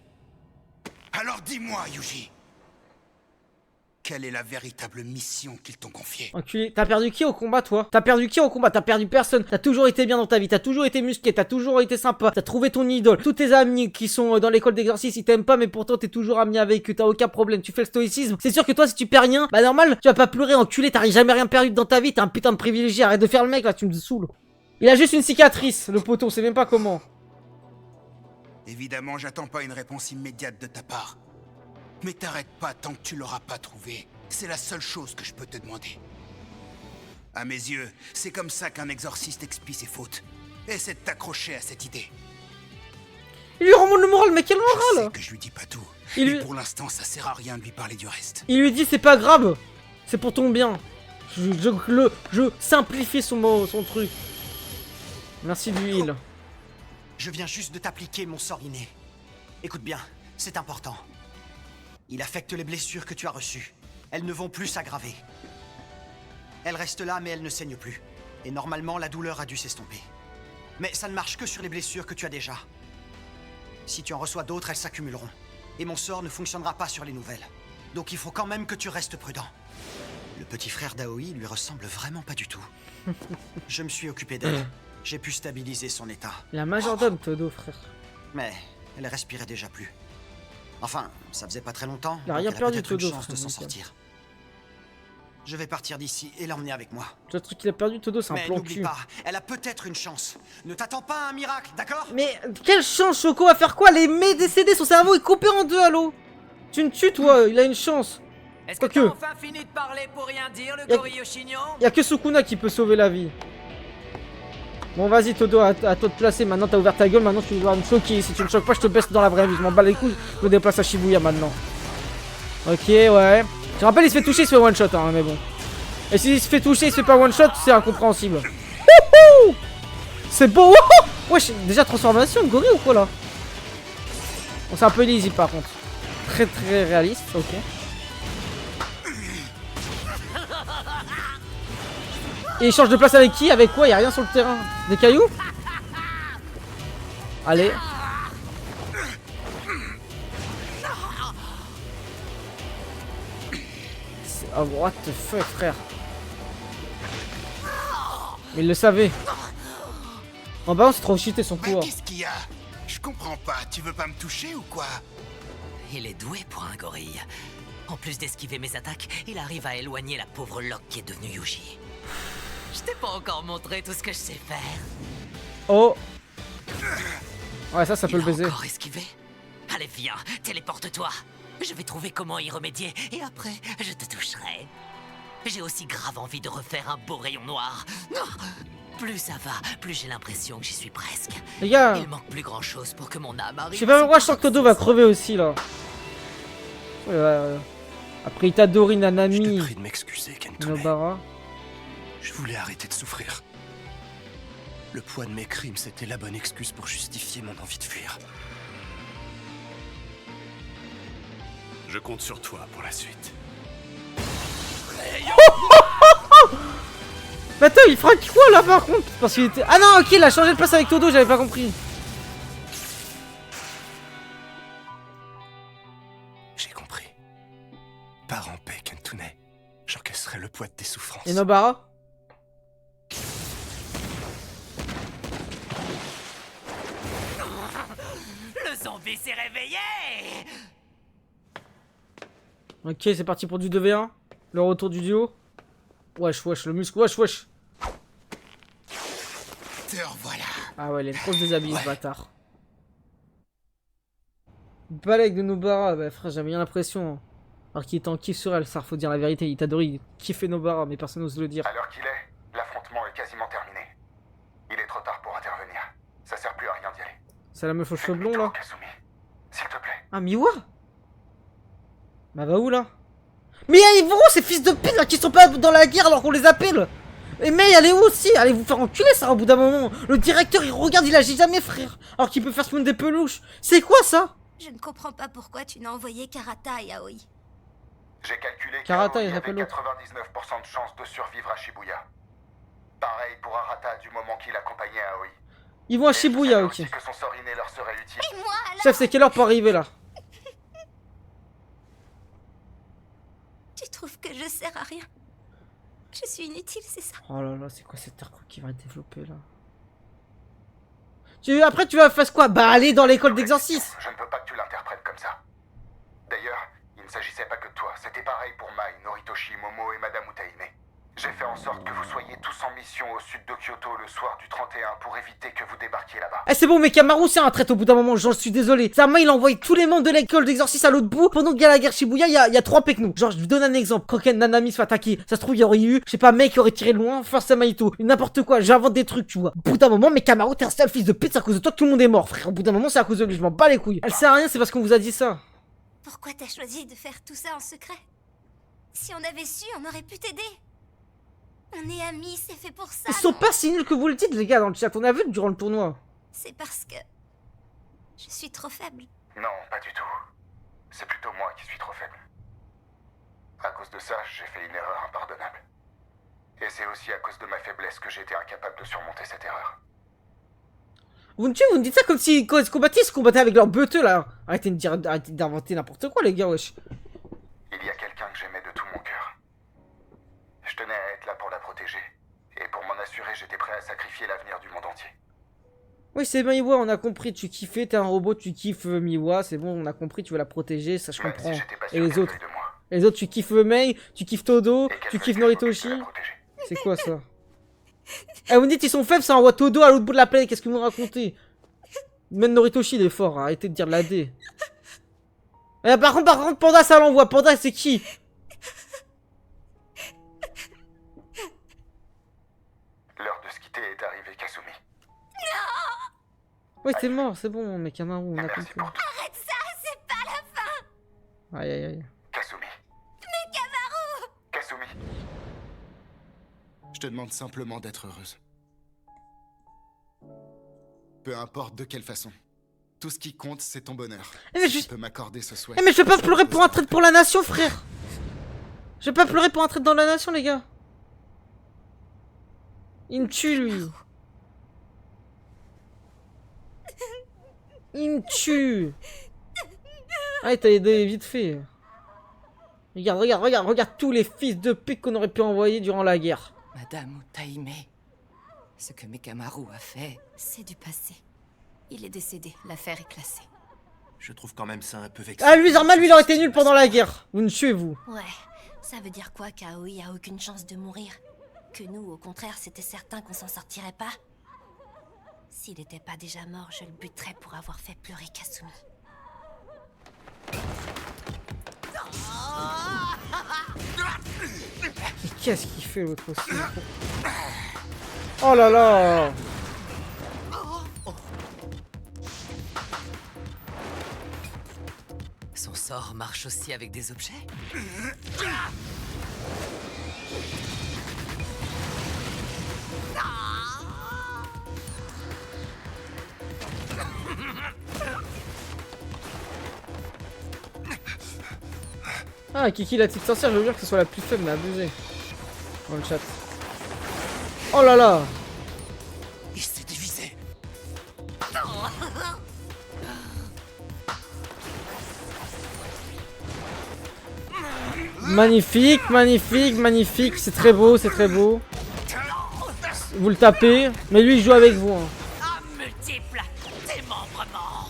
Alors dis-moi, Yuji, quelle est la véritable mission qu'ils t'ont confiée. Enculé, t'as perdu qui au combat, toi? T'as perdu qui au combat? T'as perdu personne. T'as toujours été bien dans ta vie, t'as toujours été musclé, t'as toujours été sympa, t'as trouvé ton idole. Tous tes amis qui sont dans l'école d'exercice, ils t'aiment pas, mais pourtant t'es toujours ami avec eux, t'as aucun problème, tu fais le stoïcisme. C'est sûr que toi, si tu perds rien, bah normal, tu vas pas pleurer, enculé, t'as jamais rien perdu dans ta vie, t'es un putain de privilégié, arrête de faire le mec là, tu me saoules. Il a juste une cicatrice, le poteau, on sait même pas comment. Évidemment, j'attends pas une réponse immédiate de ta part. Mais t'arrêtes pas tant que tu l'auras pas trouvé. C'est la seule chose que je peux te demander. À mes yeux, c'est comme ça qu'un exorciste expie ses fautes. Essaie de t'accrocher à cette idée. Il lui remonte le moral, mais quel Je moral? sais que je lui dis pas tout, Il mais lui- pour l'instant, ça sert à rien de lui parler du reste. Il lui dit c'est pas grave, c'est pour ton bien. Je simplifie son truc. Merci du heal. Je viens juste de t'appliquer mon sort inné. Écoute bien, c'est important. Il affecte les blessures que tu as reçues. Elles ne vont plus s'aggraver. Elles restent là, mais elles ne saignent plus. Et normalement, la douleur a dû s'estomper. Mais ça ne marche que sur les blessures que tu as déjà. Si tu en reçois d'autres, elles s'accumuleront. Et mon sort ne fonctionnera pas sur les nouvelles. Donc il faut quand même que tu restes prudent. Le petit frère d'Aoi lui ressemble vraiment pas du tout. Je me suis occupé d'elle. J'ai pu stabiliser son état. Il a un majordome, Todo, frère. Mais elle respirait déjà plus. Enfin, ça faisait pas très longtemps. Il a donc rien elle perdu, peut-être une Todo, chance de frère, s'en nickel. sortir. Je vais partir d'ici et l'emmener avec moi. Le truc qu'il a perdu, Todo, c'est un Mais plan n'oublie cul. pas, elle a peut-être une chance. Ne t'attends pas à un miracle, d'accord? Mais quelle chance, Choco va faire quoi? Les mets décédés, son cerveau est coupé en deux, allô? Tu me tues, toi, il a une chance. Est-ce que Quoique. t'as enfin fini de parler pour rien dire, le Y'a- gorille au chignon? Y'a que Sukuna qui peut sauver la vie. Bon, vas-y, Todo, à toi de placer. Maintenant, t'as ouvert ta gueule, maintenant tu dois me choquer. Si tu me choques pas, je te baisse dans la vraie vie. Je m'en bats les couilles, je me déplace à Shibuya maintenant. Ok, ouais. Je rappelle, il se fait toucher, il se fait one shot, hein, mais bon. Et s'il se fait toucher, il se fait pas one shot, c'est incompréhensible. Wouhou! C'est beau! Wouhou! Wesh, déjà transformation de gorille ou quoi là? Bon, c'est un peu easy par contre. Très très réaliste, ok. Et il change de place avec qui? Avec quoi? Y'a rien sur le terrain. Des cailloux? Allez. Oh, what the fuck, frère. Mais il le savait. En bas, c'est trop cheaté son Mais pouvoir. qu'est-ce qu'il y a? Je comprends pas, tu veux pas me toucher ou quoi? Il est doué pour un gorille. En plus d'esquiver mes attaques, il arrive à éloigner la pauvre Locke qui est devenue Yuji. Je t'ai pas encore montré tout ce que je sais faire. Oh. Ouais, ça peut le Il a baiser. encore esquivé. Allez, viens, téléporte-toi. Je vais trouver comment y remédier et après, je te toucherai. J'ai aussi grave envie de refaire un beau rayon noir. Plus ça va, plus j'ai l'impression que j'y suis presque. Les gars, Il manque plus grand chose pour que mon âme arrive. je sais pas pourquoi je sens que Todo va crever aussi là. Après Itadori, Je te Nanami, prie de m'excuser, Kentune. Nobara. Je voulais arrêter de souffrir. Le poids de mes crimes, c'était la bonne excuse pour justifier mon envie de fuir. Je compte sur toi pour la suite. Mais attends, il fera quoi là par contre? Parce qu'il était... Ah non, ok, il a changé de place avec Todo, j'avais pas compris. J'ai compris. Pars en paix, Kentune. J'encaisserai le poids de tes souffrances. Et Nobara? Le zombie s'est réveillé. Ok, c'est parti pour du 2v1. Le retour du duo. Wesh, wesh, le muscle, wesh, wesh. Te revoilà. Ah ouais, il est trop déshabillé ce bâtard. Balèque de Nobara, bah frère, j'avais bien l'impression. Hein. Alors qu'il était en kiff sur elle, ça faut dire la vérité. Itadori, il kiffait Nobara, mais personne n'ose le dire. À l'heure qu'il est, l'affrontement est quasiment terminé. Il est trop tard pour intervenir. Ça sert plus à rien d'y aller. C'est la meuf aux cheveux blonds là? Kasumi, s'il te plaît. Ah, Miwa? Bah va où là? Mais ils vont ces fils de pute là qui sont pas dans la guerre alors qu'on les appelle. Et Mei elle est où aussi? Allez vous faire enculer ça au bout d'un moment. Le directeur il regarde, il agit jamais frère. Alors qu'il peut faire spawn des peluches. C'est quoi ça? Je ne comprends pas pourquoi tu n'as envoyé Karata et Aoi. J'ai calculé Karata, il qu'il y s'appelle avait l'autre. 99% de chances de survivre à Shibuya. Pareil pour Arata du moment qu'il accompagnait Aoi. Ils vont à Et je Shibuya, savais ok. aussi que son sort inné leur serait utile. Et moi alors? Chef, c'est quelle heure pour arriver là? Tu trouves sers à rien. Je suis inutile, c'est ça. Oh là là, c'est quoi cette arc qui va être développée là? Après, tu vas faire quoi? Bah, aller dans l'école d'exorcisme. Je ne veux pas que tu l'interprètes comme ça. D'ailleurs, il ne s'agissait pas que de toi. C'était pareil pour Mai, Noritoshi, Momo et Madame Utaime. J'ai fait en sorte que vous soyez tous en mission au sud de Kyoto le soir du 31 pour éviter que vous débarquiez là-bas. Eh, c'est bon, mais Kamaru, c'est un traître au bout d'un moment, j'en suis désolé. Sama, il a envoyé tous les membres de l'école d'exorcisme à l'autre bout. Pendant qu'il y a la guerre Shibuya, il y a 3 pecnos. Genre, je vous donne un exemple. Quand Ken Nanami se fait attaquer, ça se trouve, il y aurait eu, je sais pas, un mec qui aurait tiré loin, force Maito. N'importe quoi, j'invente des trucs, tu vois. Au bout d'un moment, mais Kamaru, t'es un sale fils de pute, c'est à cause de toi que tout le monde est mort, frère. Au bout d'un moment, c'est à cause de lui, je m'en bats les couilles. Elle sert à rien, c'est parce qu'on vous a dit ça. Pourquoi t'as choisi de faire tout ça en secret? Si on avait su, on aurait pu t'aider. On est amis, c'est fait pour ça. Ils sont pas si nuls que vous le dites, les gars, dans le chat. On a vu durant le tournoi. C'est parce que... je suis trop faible. Non, pas du tout. C'est plutôt moi qui suis trop faible. À cause de ça, j'ai fait une erreur impardonnable. Et c'est aussi à cause de ma faiblesse que j'ai été incapable de surmonter cette erreur. Vous me dites ça comme si quand ils se combattaient avec leurs beuteux là. Arrêtez d'inventer n'importe quoi, les gars, wesh. Il y a quelqu'un que j'aimais de tout mon cœur. Je tenais à être là pour la protéger. Et pour m'en assurer, j'étais prêt à sacrifier l'avenir du monde entier. Oui, c'est Miwa, on a compris. Tu kiffais, t'es un robot, tu kiffes Miwa. C'est bon, on a compris, tu veux la protéger, ça je Même comprends. si j'étais pas Et sûr les qu'elle autres veuille de moi. Les autres, tu kiffes Mei, tu kiffes Todo, Et qu'elle tu veuille kiffes que je m'occupe Noritoshi. de la protéger. C'est quoi ça? Eh, vous me dites, ils sont faibles, ça envoie Todo à l'autre bout de la planète. Qu'est-ce que vous me racontez? Même Noritoshi, il est fort. Arrêtez de dire de la D. Eh, par contre, Panda, ça l'envoie. Panda, c'est qui? L'heure de se quitter est arrivée, Kasumi. Ouais, c'est mort, c'est bon, mais Kamaru, on a Merci compris. pour tout. Arrête ça, c'est pas la fin. Aïe, aïe, aïe. Kasumi. Mais Kamaru! Kasumi. Je te demande simplement d'être heureuse. Peu importe de quelle façon. Tout ce qui compte, c'est ton bonheur. Eh, mais Si je- tu peux m'accorder ce souhait. Eh, mais je vais pas pleurer pour un traître pour la nation, frère. Je vais pas pleurer pour un traître dans la nation, les gars. Il me tue, lui. Il me tue. Ah, t'as aidé vite fait. Regarde tous les fils de pute qu'on aurait pu envoyer durant la guerre. Madame Utaime, ce que Mekamaru a fait... C'est du passé. Il est décédé, l'affaire est classée. Je trouve quand même ça un peu vexant. Ah, lui, Zarma, lui, il aurait été nul pendant la guerre. Vous me tuez, vous. Ouais, ça veut dire quoi qu'Aoi a aucune chance de mourir? Que nous, au contraire, c'était certain qu'on s'en sortirait pas? S'il était pas déjà mort, je le buterais pour avoir fait pleurer Kasumi. Mais qu'est-ce qu'il fait, l'autre aussi? Oh là là. Son sort marche aussi avec des objets? Ah, Kiki, la petite sorcière, je veux dire que ce soit la plus faible, mais abusée. Dans le chat. Oh là là. Il s'est divisé. Magnifique, magnifique, magnifique. C'est très beau, c'est très beau. Vous le tapez, mais lui, il joue avec vous. Hein. À multiples démembrements.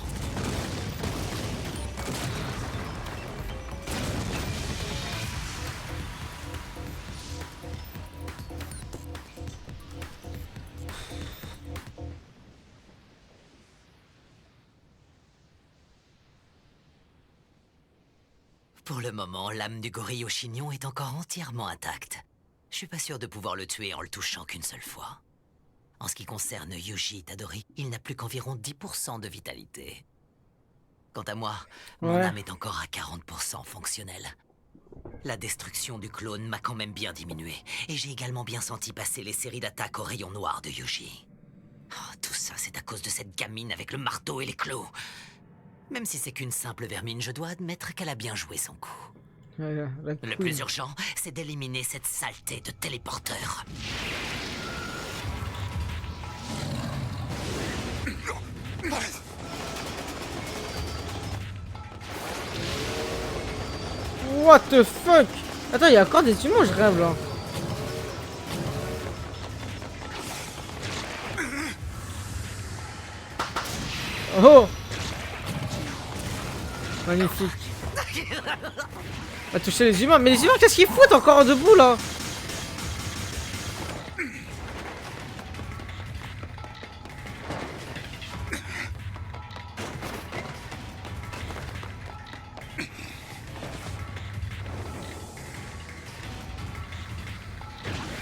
Pour le moment, l'âme du gorille au chignon est encore entièrement intacte. Je suis pas sûr de pouvoir le tuer en le touchant qu'une seule fois. En ce qui concerne Yuji Itadori, il n'a plus qu'environ 10% de vitalité. Quant à moi, mon Ouais. âme est encore à 40% fonctionnelle. La destruction du clone m'a quand même bien diminué, et j'ai également bien senti passer les séries d'attaques au rayon noir de Yuji. Oh, tout ça, c'est à cause de cette gamine avec le marteau et les clous. Même si c'est qu'une simple vermine, je dois admettre qu'elle a bien joué son coup. Ouais, la Le couille. plus urgent, c'est d'éliminer cette saleté de téléporteur. What the fuck? Attends, il y a encore des humains, je rêve là. Oh! Magnifique. On va toucher les humains. Mais les humains, qu'est-ce qu'ils foutent encore debout là?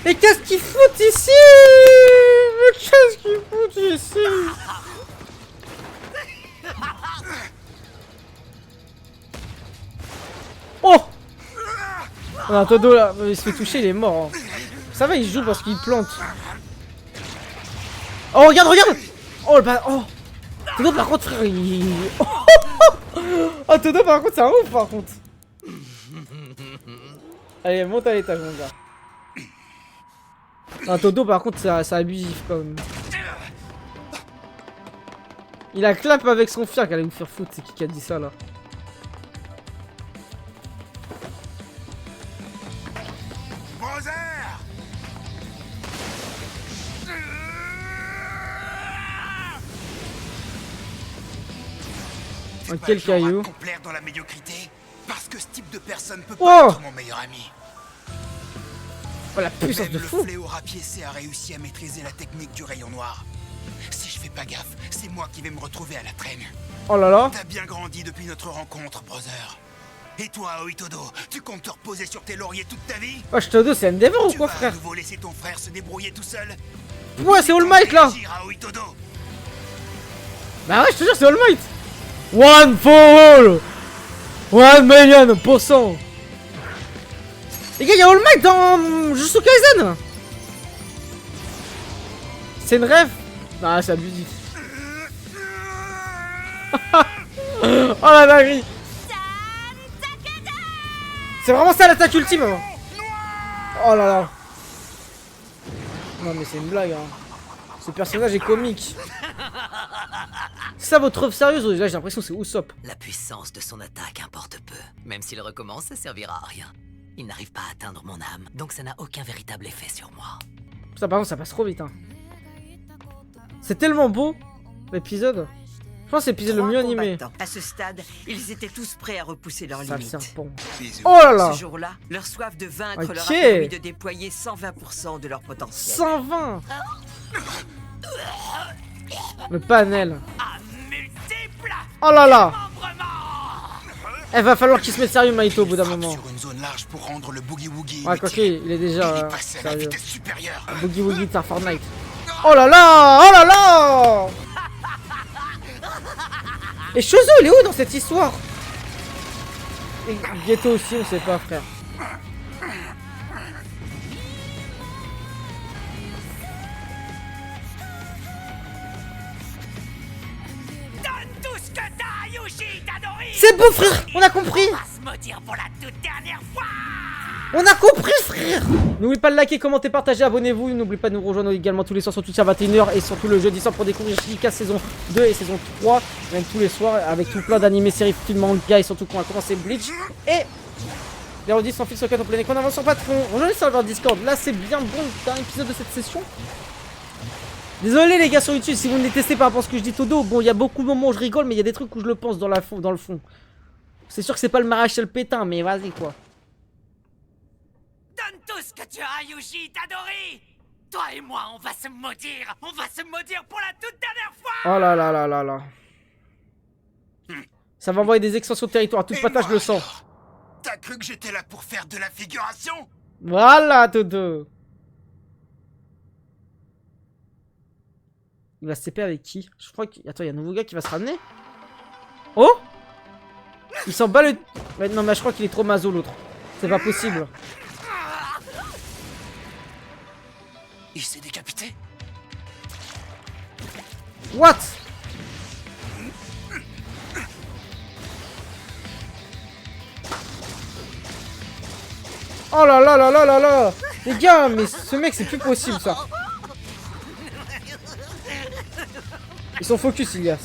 Mais qu'est-ce qu'ils foutent ici? Mais qu'est-ce qu'ils foutent ici? Oh! On a un Todo là, il se fait toucher, il est mort. Hein. Ça va, il joue parce qu'il plante. Oh, regarde, regarde! Oh, le bas. Oh! Todo par contre, frère, il. Oh, Todo par contre, c'est un ouf par contre. Allez, monte à l'étage, mon gars. Un Todo par contre c'est abusif quand même. Il a clap avec son fier qu'elle allait nous faire foutre, c'est qui a dit ça là? Quel caillou? Complaire dans la médiocrité parce que ce type de personne peut Oh pas être mon meilleur ami. Oh la puissance de fou! Le fléau rapiécé a réussi à maîtriser la technique du rayon noir. Si je fais pas gaffe, c'est moi qui vais me retrouver à la traîne. Oh là là! T'as bien grandi depuis notre rencontre, brother. Et toi, Aoi Todo, tu comptes te reposer sur tes lauriers toute ta vie? Wesh, Todo, c'est Endeavor ou quoi, frère? Tu vas à nouveau laisser ton frère se débrouiller tout seul? Ouais, c'est All Might là! Bah ouais, je te jure, c'est All Might! One for all! 1 million%! Les gars, y'a All Might dans Jujutsu Kaisen! C'est une rêve? Ah, c'est abusif. Oh la dinguerie! C'est vraiment ça l'attaque ultime! Oh là là! Non mais c'est une blague hein. Ce personnage est comique. C'est ça votre œuvre sérieuse? Là j'ai l'impression que c'est Usopp. La puissance de son attaque importe peu. Même s'il recommence, ça servira à rien. Il n'arrive pas à atteindre mon âme, donc ça n'a aucun véritable effet sur moi. Ça par contre ça passe trop vite hein. C'est tellement beau l'épisode. Je pense que c'est l'épisode le mieux animé. À ce stade, ils étaient tous prêts à repousser leurs limites. Serpent. Oh là là! Ce jour-là, leur soif de vaincre leur a Ok. permis de déployer 120% de leur potentiel. 120! Le panel. Oh là là! Eh, va falloir qu'il se mette sérieux Maito au bout d'un moment. Sur une zone large pour rendre le boogie woogie. Ouais, ok, il est déjà passé à la sérieux. vitesse supérieure. Boogie Woogie de Fortnite. Oh là là! Oh là là! Et Chozo, il est où dans cette histoire? Et Ghetto aussi, on sait pas, frère. Donne tout ce que t'as, Yuji Itadori! C'est beau, frère! On a compris! On va se maudire pour la toute dernière fois! On a compris, frère! N'oubliez pas de liker, commenter, partager, abonnez-vous. N'oubliez pas de nous rejoindre également tous les soirs sur Twitch à 21h et surtout le jeudi soir pour découvrir Shika saison 2 et saison 3. Même tous les soirs avec tout plein d'animés, séries, films, mangas et surtout qu'on a commencé Bleach. Et les redis sans fil sur 4 en plein écran. On avance sur Patreon. Rejoignez le serveur Discord. Là, c'est bien bon d'un épisode de cette session. Désolé les gars sur YouTube si vous me détestez par rapport à ce que je dis Todo. Bon, il y a beaucoup de moments où je rigole, mais il y a des trucs où je le pense dans le fond. C'est sûr que c'est pas le maréchal pétain, mais vas-y quoi. Donne tout ce que tu as, Yuji Itadori! Toi et moi, on va se maudire! On va se maudire pour la toute dernière fois! Oh là là là là là. Ça va envoyer des extensions de territoire à toute patate, je le sens. T'as cru que j'étais là pour faire de la figuration? Voilà, Todo. Il va se CP avec qui? Je crois qu'il... Attends, il y a un nouveau gars qui va se ramener. Oh! Il s'en bat le... Ouais, non, mais je crois qu'il est trop maso, l'autre. C'est pas possible. Il s'est décapité? What? Oh là là là là là là! Les gars, mais ce mec, c'est plus possible, ça. Ils sont focus, Ilias.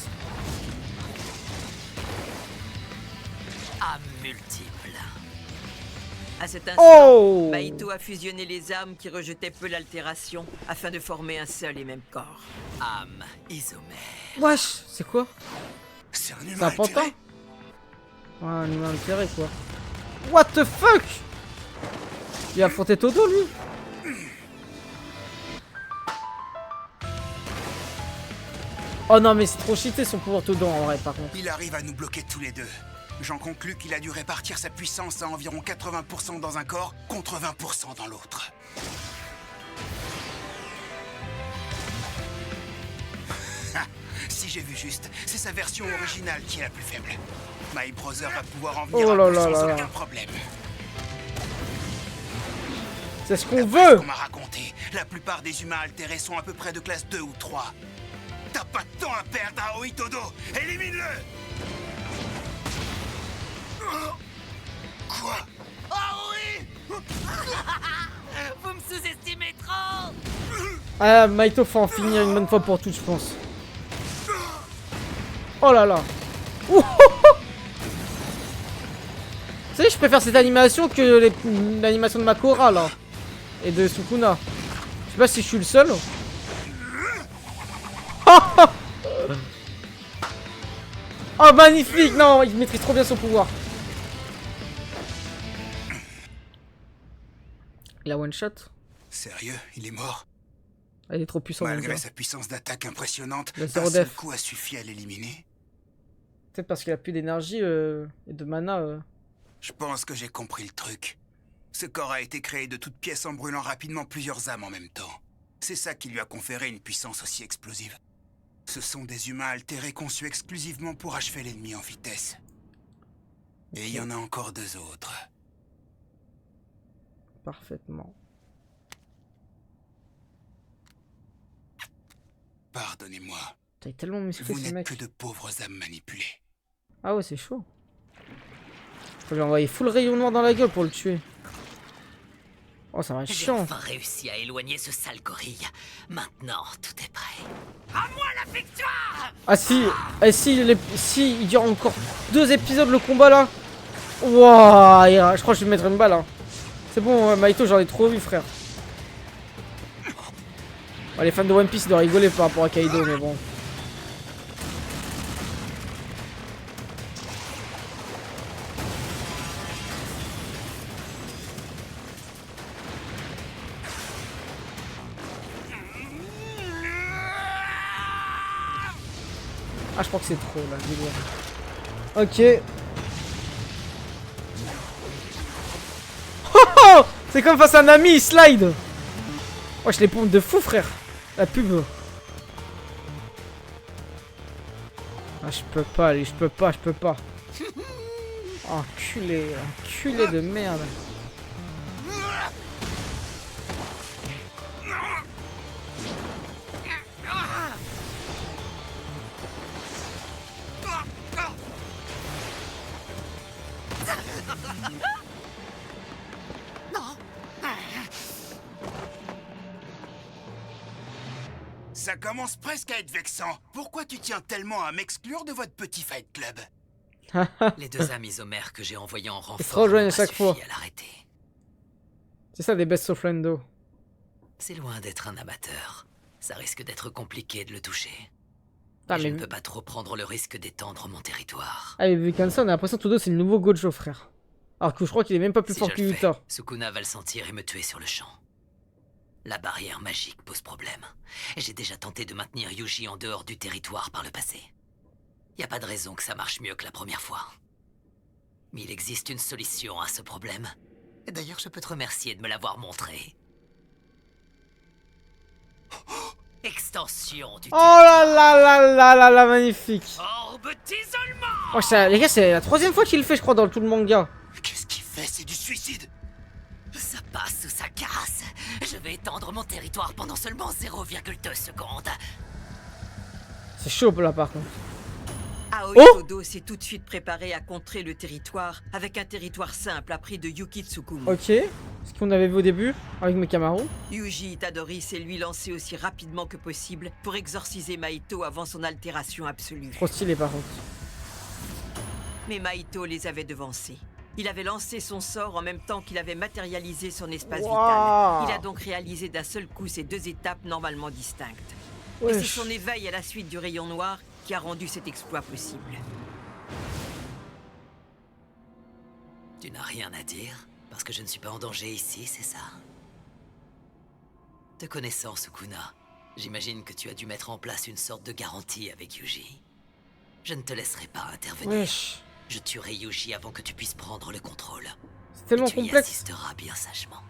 À multiples. À cet instant, Oh Mahito a fusionné les âmes qui rejetaient peu l'altération afin de former un seul et même corps. Âme isomère. Wesh, c'est quoi? C'est un C'est humain un pantin? altéré. Ouais, un humain altéré quoi. What the fuck? Il a affronté Todo lui? Oh non mais c'est trop cheaté son pouvoir Todo en vrai par contre. Il arrive à nous bloquer tous les deux. J'en conclus qu'il a dû répartir sa puissance à environ 80% dans un corps contre 20% dans l'autre. Si j'ai vu juste, c'est sa version originale qui est la plus faible. My Brother va pouvoir en venir Oh à là bout là sans là là. aucun problème. C'est ce qu'on D'après veut. ce qu'on m'a raconté, la plupart des humains altérés sont à peu près de classe 2 ou 3. T'as pas de temps à perdre, Aoi Todo. Élimine-le. Quoi? Oh oui. Vous me sous-estimez trop. Ah, Mahito faut en finir une bonne fois pour toutes, je pense. Oh là là. Ouh. Vous savez, je préfère cette animation que l'animation de Makora là. Et de Sukuna. Je sais pas si je suis le seul. Oh magnifique. Non, il maîtrise trop bien son pouvoir. Il a one shot. Sérieux, il est mort? Il est trop puissant. Malgré sa puissance d'attaque impressionnante, Le un zéro seul def. coup a suffi à l'éliminer. Peut-être parce qu'il a plus d'énergie et de mana. Je pense que j'ai compris le truc. Ce corps a été créé de toutes pièces en brûlant rapidement plusieurs âmes en même temps. C'est ça qui lui a conféré une puissance aussi explosive. Ce sont des humains altérés conçus exclusivement pour achever l'ennemi en vitesse. Et il y en a encore 2 autres. Parfaitement. Pardonnez-moi. T'as tellement musclé Vous ce n'êtes mec. que de pauvres âmes manipulées. Ah ouais, c'est chaud. Faut lui envoyer full rayon noir dans la gueule pour le tuer. Oh, ça va être J'ai chiant. enfin réussi à éloigner ce sale gorille. Maintenant, tout est prêt. À moi la victoire! Ah si, si il dure encore 2 épisodes le combat là. Wouah, je crois que je vais me mettre une balle. Hein. C'est bon, Mahito, j'en ai trop vu, frère. Oh, les fans de One Piece doivent rigoler par rapport à Kaido, mais bon. Ah, je crois que c'est trop là, délire. Ok. Oh, c'est comme face à un ami, il slide. Oh, je les pompe de fou, frère. La pub. Ah, je peux pas, allez, je peux pas. Enculé, enculé de merde. Ça commence presque à être vexant. Pourquoi tu tiens tellement à m'exclure de votre petit fight club? Les 2 âmes isomères que j'ai envoyées en Ils se renfort rejoignent n'ont à pas chaque suffi fois. à l'arrêter. C'est ça des best of Lando. C'est loin d'être un amateur. Ça risque d'être compliqué de le toucher. Ah, Je mais ne peux pas trop prendre le risque d'étendre mon territoire. Ah, mais vu comme ça, on a l'impression que Todo c'est le nouveau Gojo, frère. Alors que je crois qu'il est même pas plus Si fort je que le fais, Yuta. Sukuna va le sentir et me tuer sur le champ. La barrière magique pose problème. J'ai déjà tenté de maintenir Yuji en dehors du territoire par le passé. Y a pas de raison que ça marche mieux que la première fois. Mais il existe une solution à ce problème. Et d'ailleurs, je peux te remercier de me l'avoir montré. Extension du Oh là là là là là là, magnifique. orbe d'isolement. Oh, les gars, c'est la 3e fois qu'il le fait, je crois, dans tout le manga. Qu'est-ce qu'il fait? C'est du suicide. Ça passe ou ça casse. Je vais étendre mon territoire pendant seulement 0,2 secondes. C'est chaud là, par contre. Aoi Oh Todo s'est tout de suite préparé à contrer le territoire avec un territoire simple appris de Yuki Tsukumo. Ok. Ce qu'on avait vu au début, avec Mekamaru. Yuji Itadori s'est lui lancé aussi rapidement que possible pour exorciser Mahito avant son altération absolue. Trop stylé, par contre. Mais Mahito les avait devancés. Il avait lancé son sort en même temps qu'il avait matérialisé son espace Wow. vital. Il a donc réalisé d'un seul coup ces deux étapes normalement distinctes. Et c'est Wesh. son éveil à la suite du rayon noir qui a rendu cet exploit possible. Tu n'as rien à dire? Parce que je ne suis pas en danger ici, c'est ça? Te connaissant, Sukuna, j'imagine que tu as dû mettre en place une sorte de garantie avec Yuji. Je ne te laisserai pas intervenir. Wesh. Je tuerai Yuji avant que tu puisses prendre le contrôle. C'est tellement Et tu y complexe. assisteras bien sagement.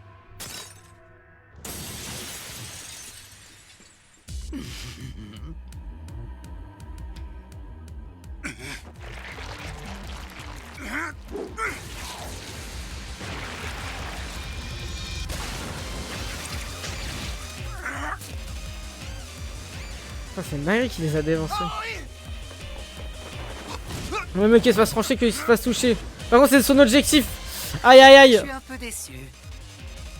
Ah, c'est Mary qui les a dévancés. Le mec qui se fasse trancher, qu'il se fasse toucher. Par contre, c'est son objectif. Aïe aïe aïe. Je suis un peu déçu.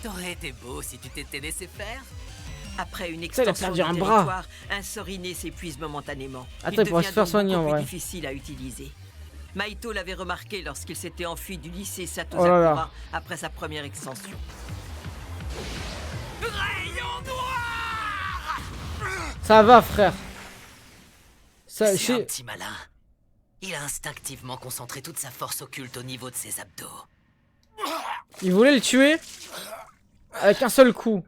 T'aurais été beau si tu t'étais laissé faire. Après une Ça, il a extension perdu du un bras. territoire, un soriné s'épuise momentanément. Attends, il pourra devient se faire donc soigner, en beaucoup plus vrai. difficile à utiliser. Maito l'avait remarqué lorsqu'il s'était enfui du lycée Sato Oh là là. Sakura après sa première extension. Rayon noir! Ça va, frère. Ça, C'est un petit malin. Il a instinctivement concentré toute sa force occulte au niveau de ses abdos. Il voulait le tuer avec un seul coup.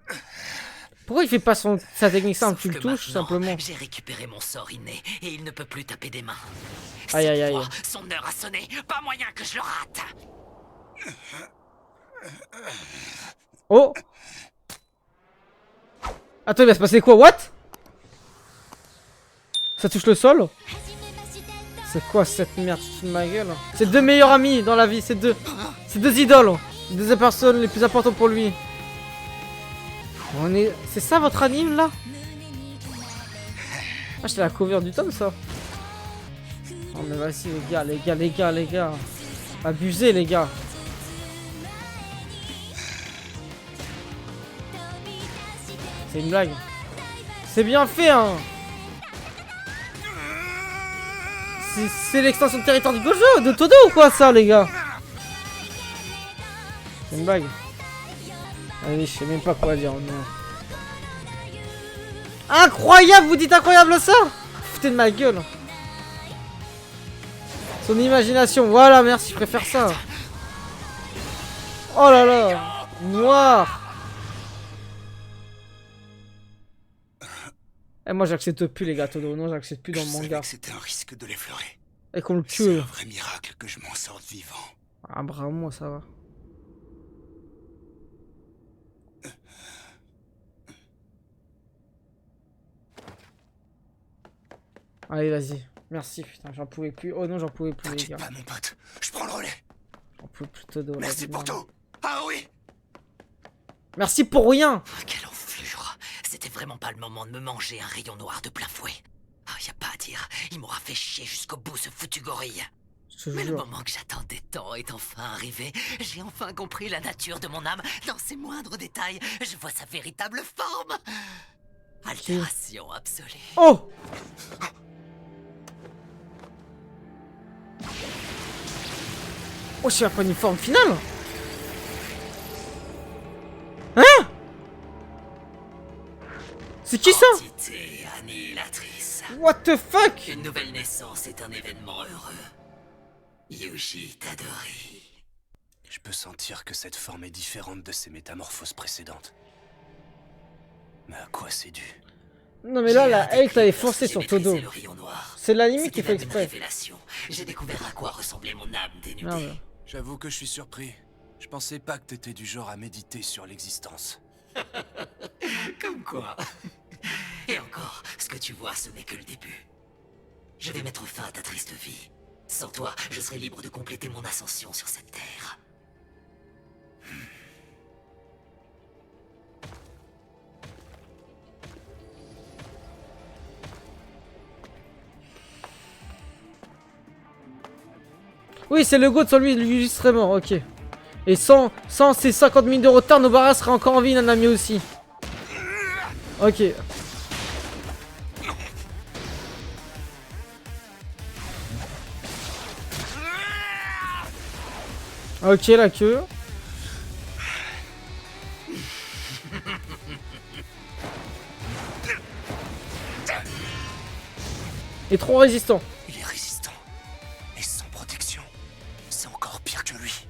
Pourquoi il fait pas sa technique simple? Tu le Que touches maintenant, simplement. j'ai récupéré mon sort inné et il ne peut plus taper des mains. Aïe aïe Cette aïe. fois, son heure a sonné. Pas moyen que je le rate. Oh. Attends, il va se passer quoi? What? Ça touche le sol? C'est quoi cette merde? Tu te fous de ma gueule? C'est deux meilleurs amis dans la vie, c'est deux idoles. Deux personnes les plus importantes pour lui. C'est ça votre anime là? Ah, j'étais la cover du tome ça. Oh mais vas-y les gars. Abusez les gars. C'est une blague. C'est bien fait hein. C'est l'extension de territoire du Gojo, de Todo ou quoi ça les gars? C'est une blague. Allez, je sais même pas quoi dire, non. Incroyable, vous dites incroyable ça? Foutez de ma gueule. Son imagination, voilà, merci, je préfère ça. Oh là là, noir. Eh, moi j'accepte plus les gars, Todo, non, j'accepte plus dans le manga. C'était un risque de l'effleurer. Et qu'on le C'est tue. un vrai miracle que je m'en sorte vivant. Ah, bravo, moi ça va. Allez, vas-y. Merci, putain, j'en pouvais plus. Oh non, j'en pouvais plus, les gars. Pas mon pote, je prends le relais. J'en pouvais plus, Todo. Merci pour tout. Ah oui. Merci pour rien. Quelle enflure. C'était vraiment pas le moment de me manger un rayon noir de plein fouet. Ah, y a pas à dire. Il m'aura fait chier jusqu'au bout, ce foutu gorille. Mais le moment que j'attendais tant est enfin arrivé. J'ai enfin compris la nature de mon âme dans ses moindres détails. Je vois sa véritable forme. Altération absolue. Oh! Oh, je suis pas une forme finale. Hein? C'est qui ça? Entité annihilatrice. What the fuck? Une nouvelle naissance est un événement heureux. Yuji Tadori. Je peux sentir que cette forme est différente de ses métamorphoses précédentes. Mais à quoi c'est dû? Non mais là, la Hate elle est forcée sur Todo. C'est l'anime qui fait exprès. J'ai découvert à quoi ressemblait mon âme dénudée. Merde. J'avoue que je suis surpris. Je pensais pas que t'étais du genre à méditer sur l'existence. Comme quoi. Et encore, ce que tu vois, ce n'est que le début. Je vais mettre fin à ta triste vie. Sans toi, je serai libre de compléter mon ascension sur cette terre. Oui, c'est le GOAT sur lui, Yuji serait mort, ok. Et sans ces 50 000 de retard, Nobara serait encore en vie, Nanami aussi. Ok. Ok, la queue. Il est trop résistant. Il est résistant. Et sans protection. C'est encore pire que lui.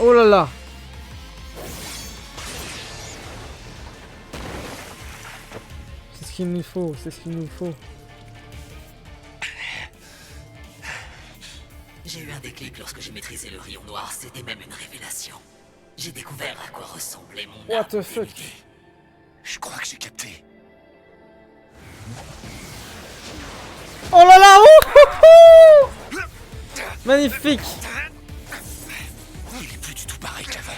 Oh là là. C'est ce qu'il nous faut, c'est ce qu'il nous faut. J'ai eu un déclic lorsque j'ai maîtrisé le rayon noir, c'était même une révélation. J'ai découvert à quoi ressemblait mon What âme the fuck? dénudée. Je crois que j'ai capté. Oh là là, ouh, magnifique. Il est plus du tout pareil qu'avant.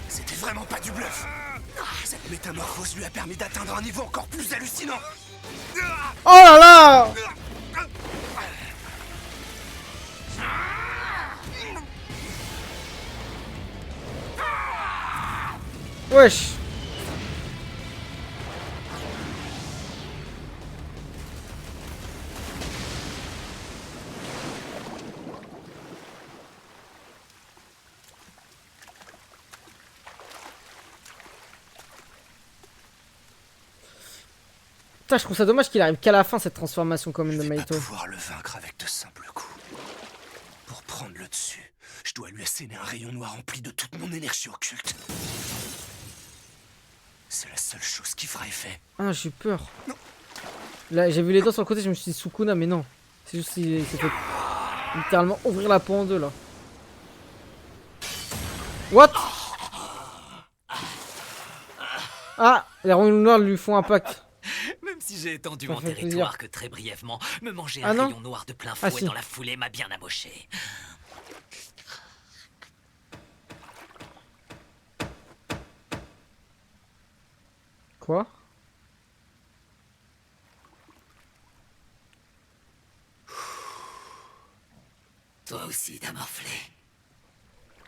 C'était vraiment pas du bluff. Cette métamorphose lui a permis d'atteindre un niveau encore plus hallucinant. Oh là là. Wesh. Putain, je trouve ça dommage qu'il arrive qu'à la fin cette transformation quand même de Mahito. Je vais pas pouvoir le vaincre avec de simples coups. Pour prendre le dessus, je dois lui asséner un rayon noir rempli de toute mon énergie occulte. C'est la seule chose qui fera effet. Ah, j'ai eu peur. Là, j'ai vu les dents sur le côté, je me suis dit Sukuna, mais non. C'est juste qu'il s'est fait littéralement ouvrir la peau en deux là. What? Ah, les rayons noirs lui font impact. Même si j'ai étendu Ça mon fait territoire plaisir. que très brièvement, me manger Ah un non. rayon noir de plein Ah fouet si. dans la foulée m'a bien amoché. Quoi? Toi aussi, t'as morflé.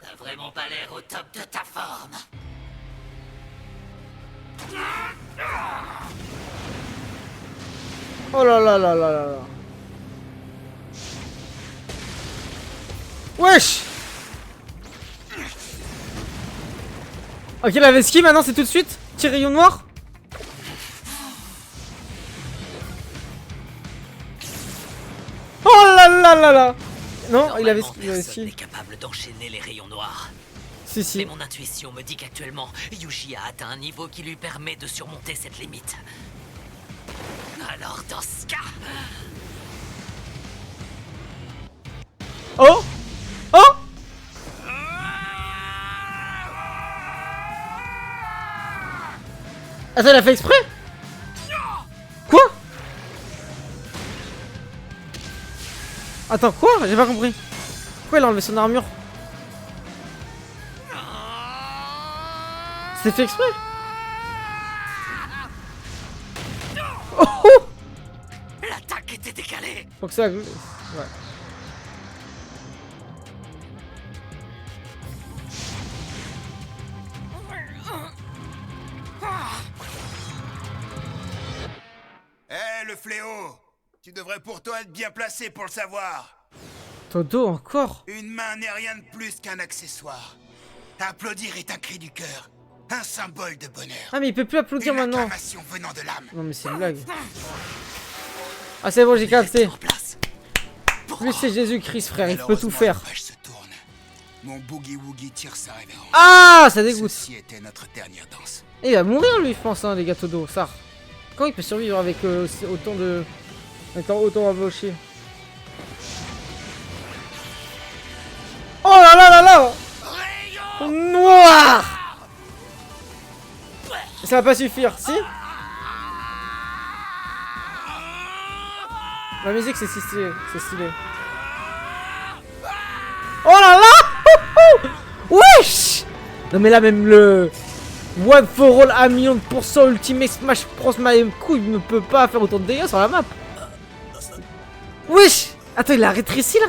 T'as vraiment pas l'air au top de ta forme. Oh là là là là là là. Wesh. Ok, la vesquille maintenant c'est tout de suite. Petit rayon noir. Oh là là là là. Non, il avait Normalement, personne vesquille. n'est capable d'enchaîner les rayons noirs. Si, si. Mais mon intuition me dit qu'actuellement, Yuji a atteint un niveau qui lui permet de surmonter cette limite. Alors dans ce cas... Oh. Oh. Attends, il a fait exprès? Quoi? Attends, quoi? J'ai pas compris. Pourquoi il a enlevé son armure? C'est fait exprès? Oh, oh. L'attaque était décalée. Faut que ça... Ouais. Hé, le fléau! Tu devrais pourtant être bien placé pour le savoir. Todo encore? Une main n'est rien de plus qu'un accessoire. Applaudir est un cri du cœur, un symbole de bonheur. Ah mais il peut plus applaudir Une maintenant. acclamation venant de l'âme. Non mais c'est une blague. Ah c'est bon, j'ai capté. Lui c'est Jésus-Christ frère, il peut tout faire. Malheureusement, la page se tourne. Mon boogie woogie tire sa révérence. Ah, ça dégoûte. Ceci était notre dernière danse. Et il va mourir lui je pense hein les gars Todo, ça. Comment il peut survivre avec autant de... étant autant embauché? Oh là là là là. Noir. Ça va pas suffire, si? La musique c'est si stylé, c'est stylé. Oh là là. Wesh. Non mais là même le... One for all à 1000000% Ultimate Smash Bros my couille ne peut pas faire autant de dégâts sur la map. Wesh. Attends, il a rétréci là.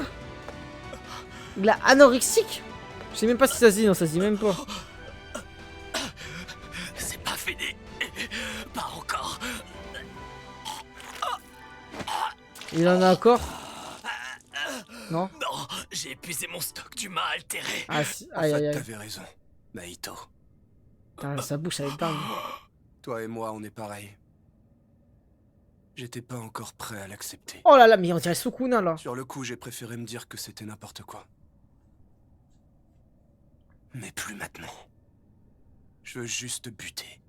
Il a anorexique. Je sais même pas si ça se dit, non, ça se dit même pas. C'est pas fini. Pas encore. Il en a encore? Non? Non, j'ai épuisé mon stock, tu m'as altéré. Ah si, En aïe fait, aïe aïe. t'avais raison, Naito. Putain, sa bouche, elle est dingue. Toi et moi, on est pareil. J'étais pas encore prêt à l'accepter. Oh là là, mais on dirait Sukuna là. Sur le coup, j'ai préféré me dire que c'était n'importe quoi. Mais plus maintenant. Je veux juste te buter.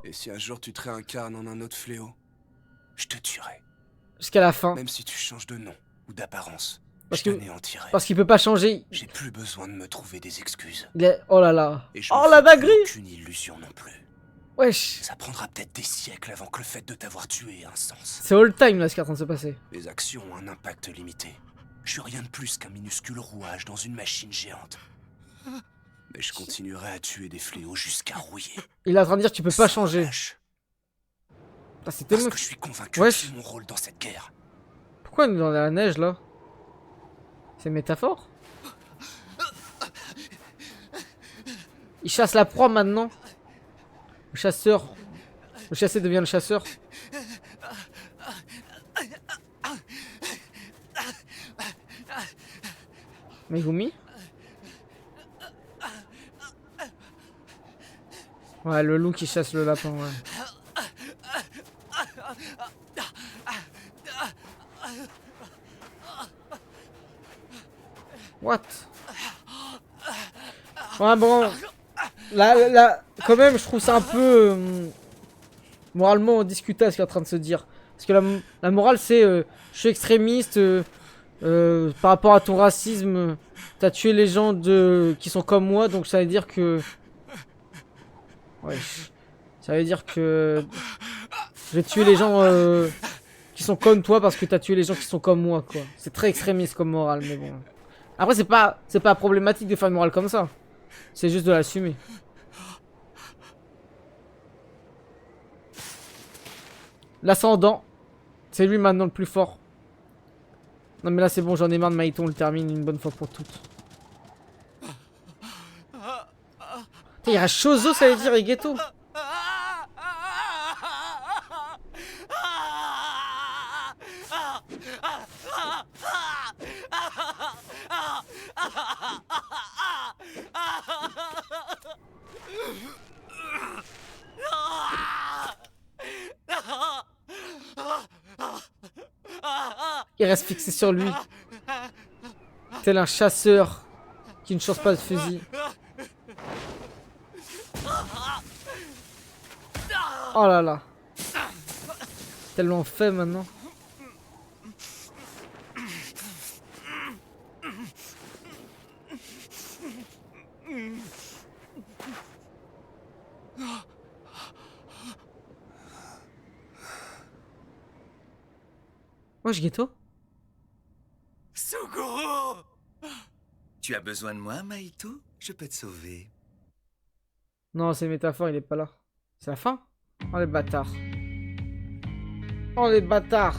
Et si un jour tu te réincarnes en un autre fléau, je te tuerai. Jusqu'à la fin. Même si tu changes de nom ou d'apparence, Parce je que- t'anéantirai. Parce qu'il peut pas changer. J'ai plus besoin de me trouver des excuses. Il est... Oh là là. Et je Oh me la fais plus dinguerie. aucune illusion non plus. Wesh. Ça prendra peut-être des siècles avant que le fait de t'avoir tué ait un sens. C'est all time là ce qui est en train de se passer. Mes actions ont un impact limité. Je suis rien de plus qu'un minuscule rouage dans une machine géante. Mais je continuerai à tuer des fléaux jusqu'à rouiller. Il est en train de dire tu peux pas Sans changer. relâche. Ah, c'est Parce tellement... que je suis convaincu Wesh. que c'est mon rôle dans cette guerre. Pourquoi on est dans la neige là? C'est une métaphore? Il chasse la proie maintenant. Le chasseur. Le chassé devient le chasseur. Megumi? Ouais, le loup qui chasse le lapin, ouais. What? Ouais, bon. Là, quand même, je trouve ça un peu moralement discutable ce qu'il est en train de se dire. Parce que la morale, c'est je suis extrémiste par rapport à ton racisme. T'as tué les gens qui sont comme moi, donc ça veut dire que. Ouais. Ça veut dire que. Je vais tuer les gens qui sont comme toi parce que t'as tué les gens qui sont comme moi, quoi. C'est très extrémiste comme morale, mais bon. Après, c'est pas problématique de faire une morale comme ça. C'est juste de l'assumer. L'ascendant. C'est lui maintenant le plus fort. Non mais là c'est bon, j'en ai marre de Maito, on le termine une bonne fois pour toutes. Il y a Chozo, ça veut dire, et Geto. Il reste fixé sur lui. Tel un chasseur qui ne change pas de fusil. Oh là là. Tellement fait maintenant. Wesh, Geto. Suguru! Tu as besoin de moi, Maito? Je peux te sauver. Non, c'est une métaphore, il est pas là. C'est la fin? Oh les bâtards. Oh les bâtards.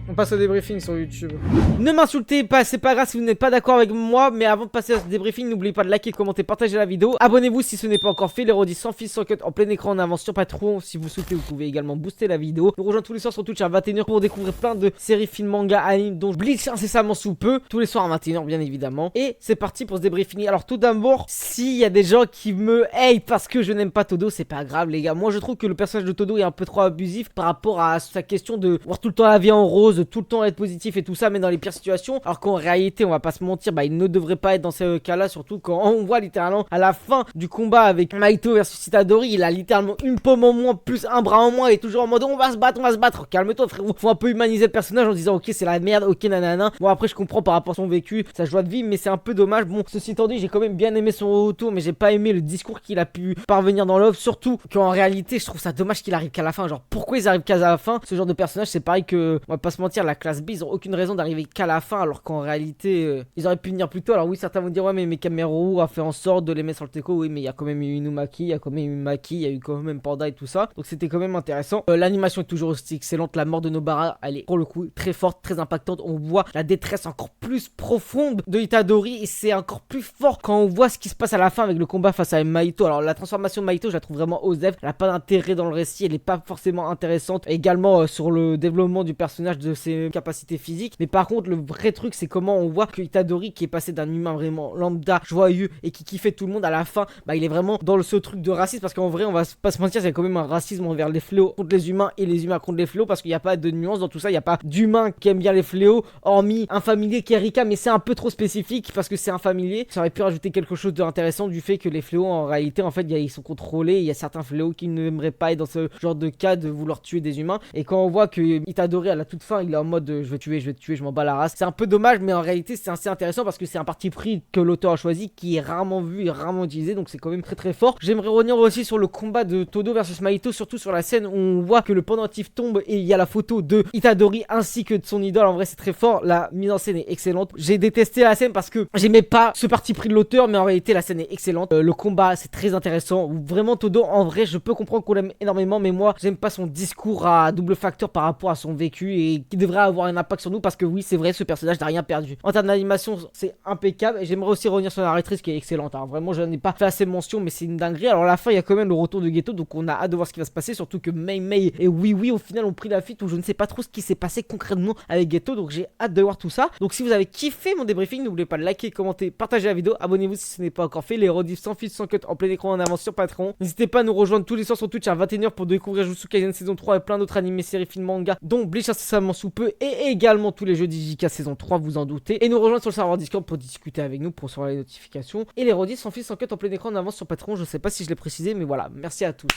On passe au débriefing sur YouTube. Ne m'insultez pas, c'est pas grave si vous n'êtes pas d'accord avec moi. Mais avant de passer à ce débriefing, n'oubliez pas de liker, commenter, partager la vidéo. Abonnez-vous si ce n'est pas encore fait. Les redis sans fil, sans cut, en plein écran en avant sur Patreon. Si vous souhaitez, vous pouvez également booster la vidéo. Nous rejoindre tous les soirs sur Twitch à 21h pour découvrir plein de séries, films, mangas, animes dont je glisse incessamment sous peu. Tous les soirs à 21h, bien évidemment. Et c'est parti pour ce débriefing. Alors tout d'abord, s'il y a des gens qui me hate parce que je n'aime pas Todo, c'est pas grave les gars. Moi je trouve que le personnage de Todo est un peu trop abusif par rapport à sa question de voir tout le temps la vie en rose, tout le temps être positif et tout ça, mais dans les pires situations. Alors qu'en réalité, on va pas se mentir, bah il ne devrait pas être dans ce cas-là, surtout quand on voit littéralement à la fin du combat avec Maito versus Itadori, il a littéralement une pomme en moins, plus un bras en moins, et toujours en mode on va se battre, on va se battre. Calme-toi frérot, faut un peu humaniser le personnage en disant ok c'est la merde, ok nanana. Bon après je comprends par rapport à son vécu, sa joie de vie, mais c'est un peu dommage. Bon ceci étant dit, j'ai quand même bien aimé son retour, mais j'ai pas aimé le discours qu'il a pu parvenir dans l'œuvre, surtout qu'en réalité je trouve ça dommage qu'il arrive qu'à la fin. Genre pourquoi ils arrivent qu'à la fin? Ce genre de personnage c'est pareil que, on va pas se mentir, la classe B, ils ont aucune raison d'arriver qu'à la fin, alors qu'en réalité, ils auraient pu venir plus tôt. Alors oui, certains vont dire, ouais, mais Mekameru a fait en sorte de les mettre sur le Teco. Oui, mais il y a quand même eu Inumaki, il y a quand même eu Maki, il y a eu quand même Panda et tout ça. Donc c'était quand même intéressant. L'animation est toujours aussi excellente. La mort de Nobara, elle est pour le coup très forte, très impactante. On voit la détresse encore plus profonde de Itadori et c'est encore plus fort quand on voit ce qui se passe à la fin avec le combat face à Mahito. Alors la transformation de Mahito, je la trouve vraiment osef. Elle n'a pas d'intérêt dans le récit, elle n'est pas forcément intéressante. Également sur le développement du personnage, de ses capacités physiques. Mais par contre, le vrai truc, c'est comment on voit que Itadori, qui est passé d'un humain vraiment lambda, joyeux et qui kiffait tout le monde, à la fin, bah il est vraiment dans ce truc de racisme, parce qu'en vrai, on va pas se mentir, c'est quand même un racisme envers les fléaux contre les humains et les humains contre les fléaux, parce qu'il n'y a pas de nuance dans tout ça. Il n'y a pas d'humains qui aiment bien les fléaux, hormis un familier qui est Rika, mais c'est un peu trop spécifique parce que c'est un familier. Ça aurait pu rajouter quelque chose d'intéressant du fait que les fléaux, en réalité, en fait, ils sont contrôlés. Il y a certains fléaux qui n'aimeraient pas être dans ce genre de cas de vouloir tuer des humains. Et quand on voit que Itadori à la toute fin, il est en mode je vais tuer, je m'en bats la race. C'est un peu dommage, mais en réalité, c'est assez intéressant parce que c'est un parti pris que l'auteur a choisi, qui est rarement vu et rarement utilisé, donc c'est quand même très très fort. J'aimerais revenir aussi sur le combat de Todo versus Mahito, surtout sur la scène où on voit que le pendentif tombe et il y a la photo de Itadori ainsi que de son idole. En vrai, c'est très fort. La mise en scène est excellente. J'ai détesté la scène parce que j'aimais pas ce parti pris de l'auteur, mais en réalité, la scène est excellente. Le combat, c'est très intéressant. Vraiment, Todo, en vrai, je peux comprendre qu'on l'aime énormément, mais moi, j'aime pas son discours à double facteur par rapport à son vécu et qui devrait avoir un impact sur nous parce que oui, c'est vrai, ce personnage n'a rien perdu. En termes d'animation, c'est impeccable et j'aimerais aussi revenir sur la narratrice qui est excellente. Hein. Vraiment, je n'en ai pas fait assez mention, mais c'est une dinguerie. Alors, à la fin, il y a quand même le retour de Geto, donc on a hâte de voir ce qui va se passer, surtout que Mei et Oui au final ont pris la fuite, où je ne sais pas trop ce qui s'est passé concrètement avec Geto, donc j'ai hâte de voir tout ça. Donc si vous avez kiffé mon débriefing, n'oubliez pas de liker, commenter, partager la vidéo, abonnez-vous si ce n'est pas encore fait. Les rediffs sans fil, sans cut, en plein écran en avance sur Patreon. N'hésitez pas à nous rejoindre tous les soirs sur Twitch à 21h pour découvrir Jujutsu Kaisen saison 3 et plein d'autres animés, séries, films, mangas, dont Bleach incessamment sous peu, et également tous les jeux JK saison 3, vous en doutez. Et nous rejoindre sur le serveur Discord pour discuter avec nous, pour recevoir les notifications. Et les rediffs sans fil, sans cut, en plein écran en avance sur Patreon. Je sais pas si je l'ai précisé, mais voilà, merci à tous.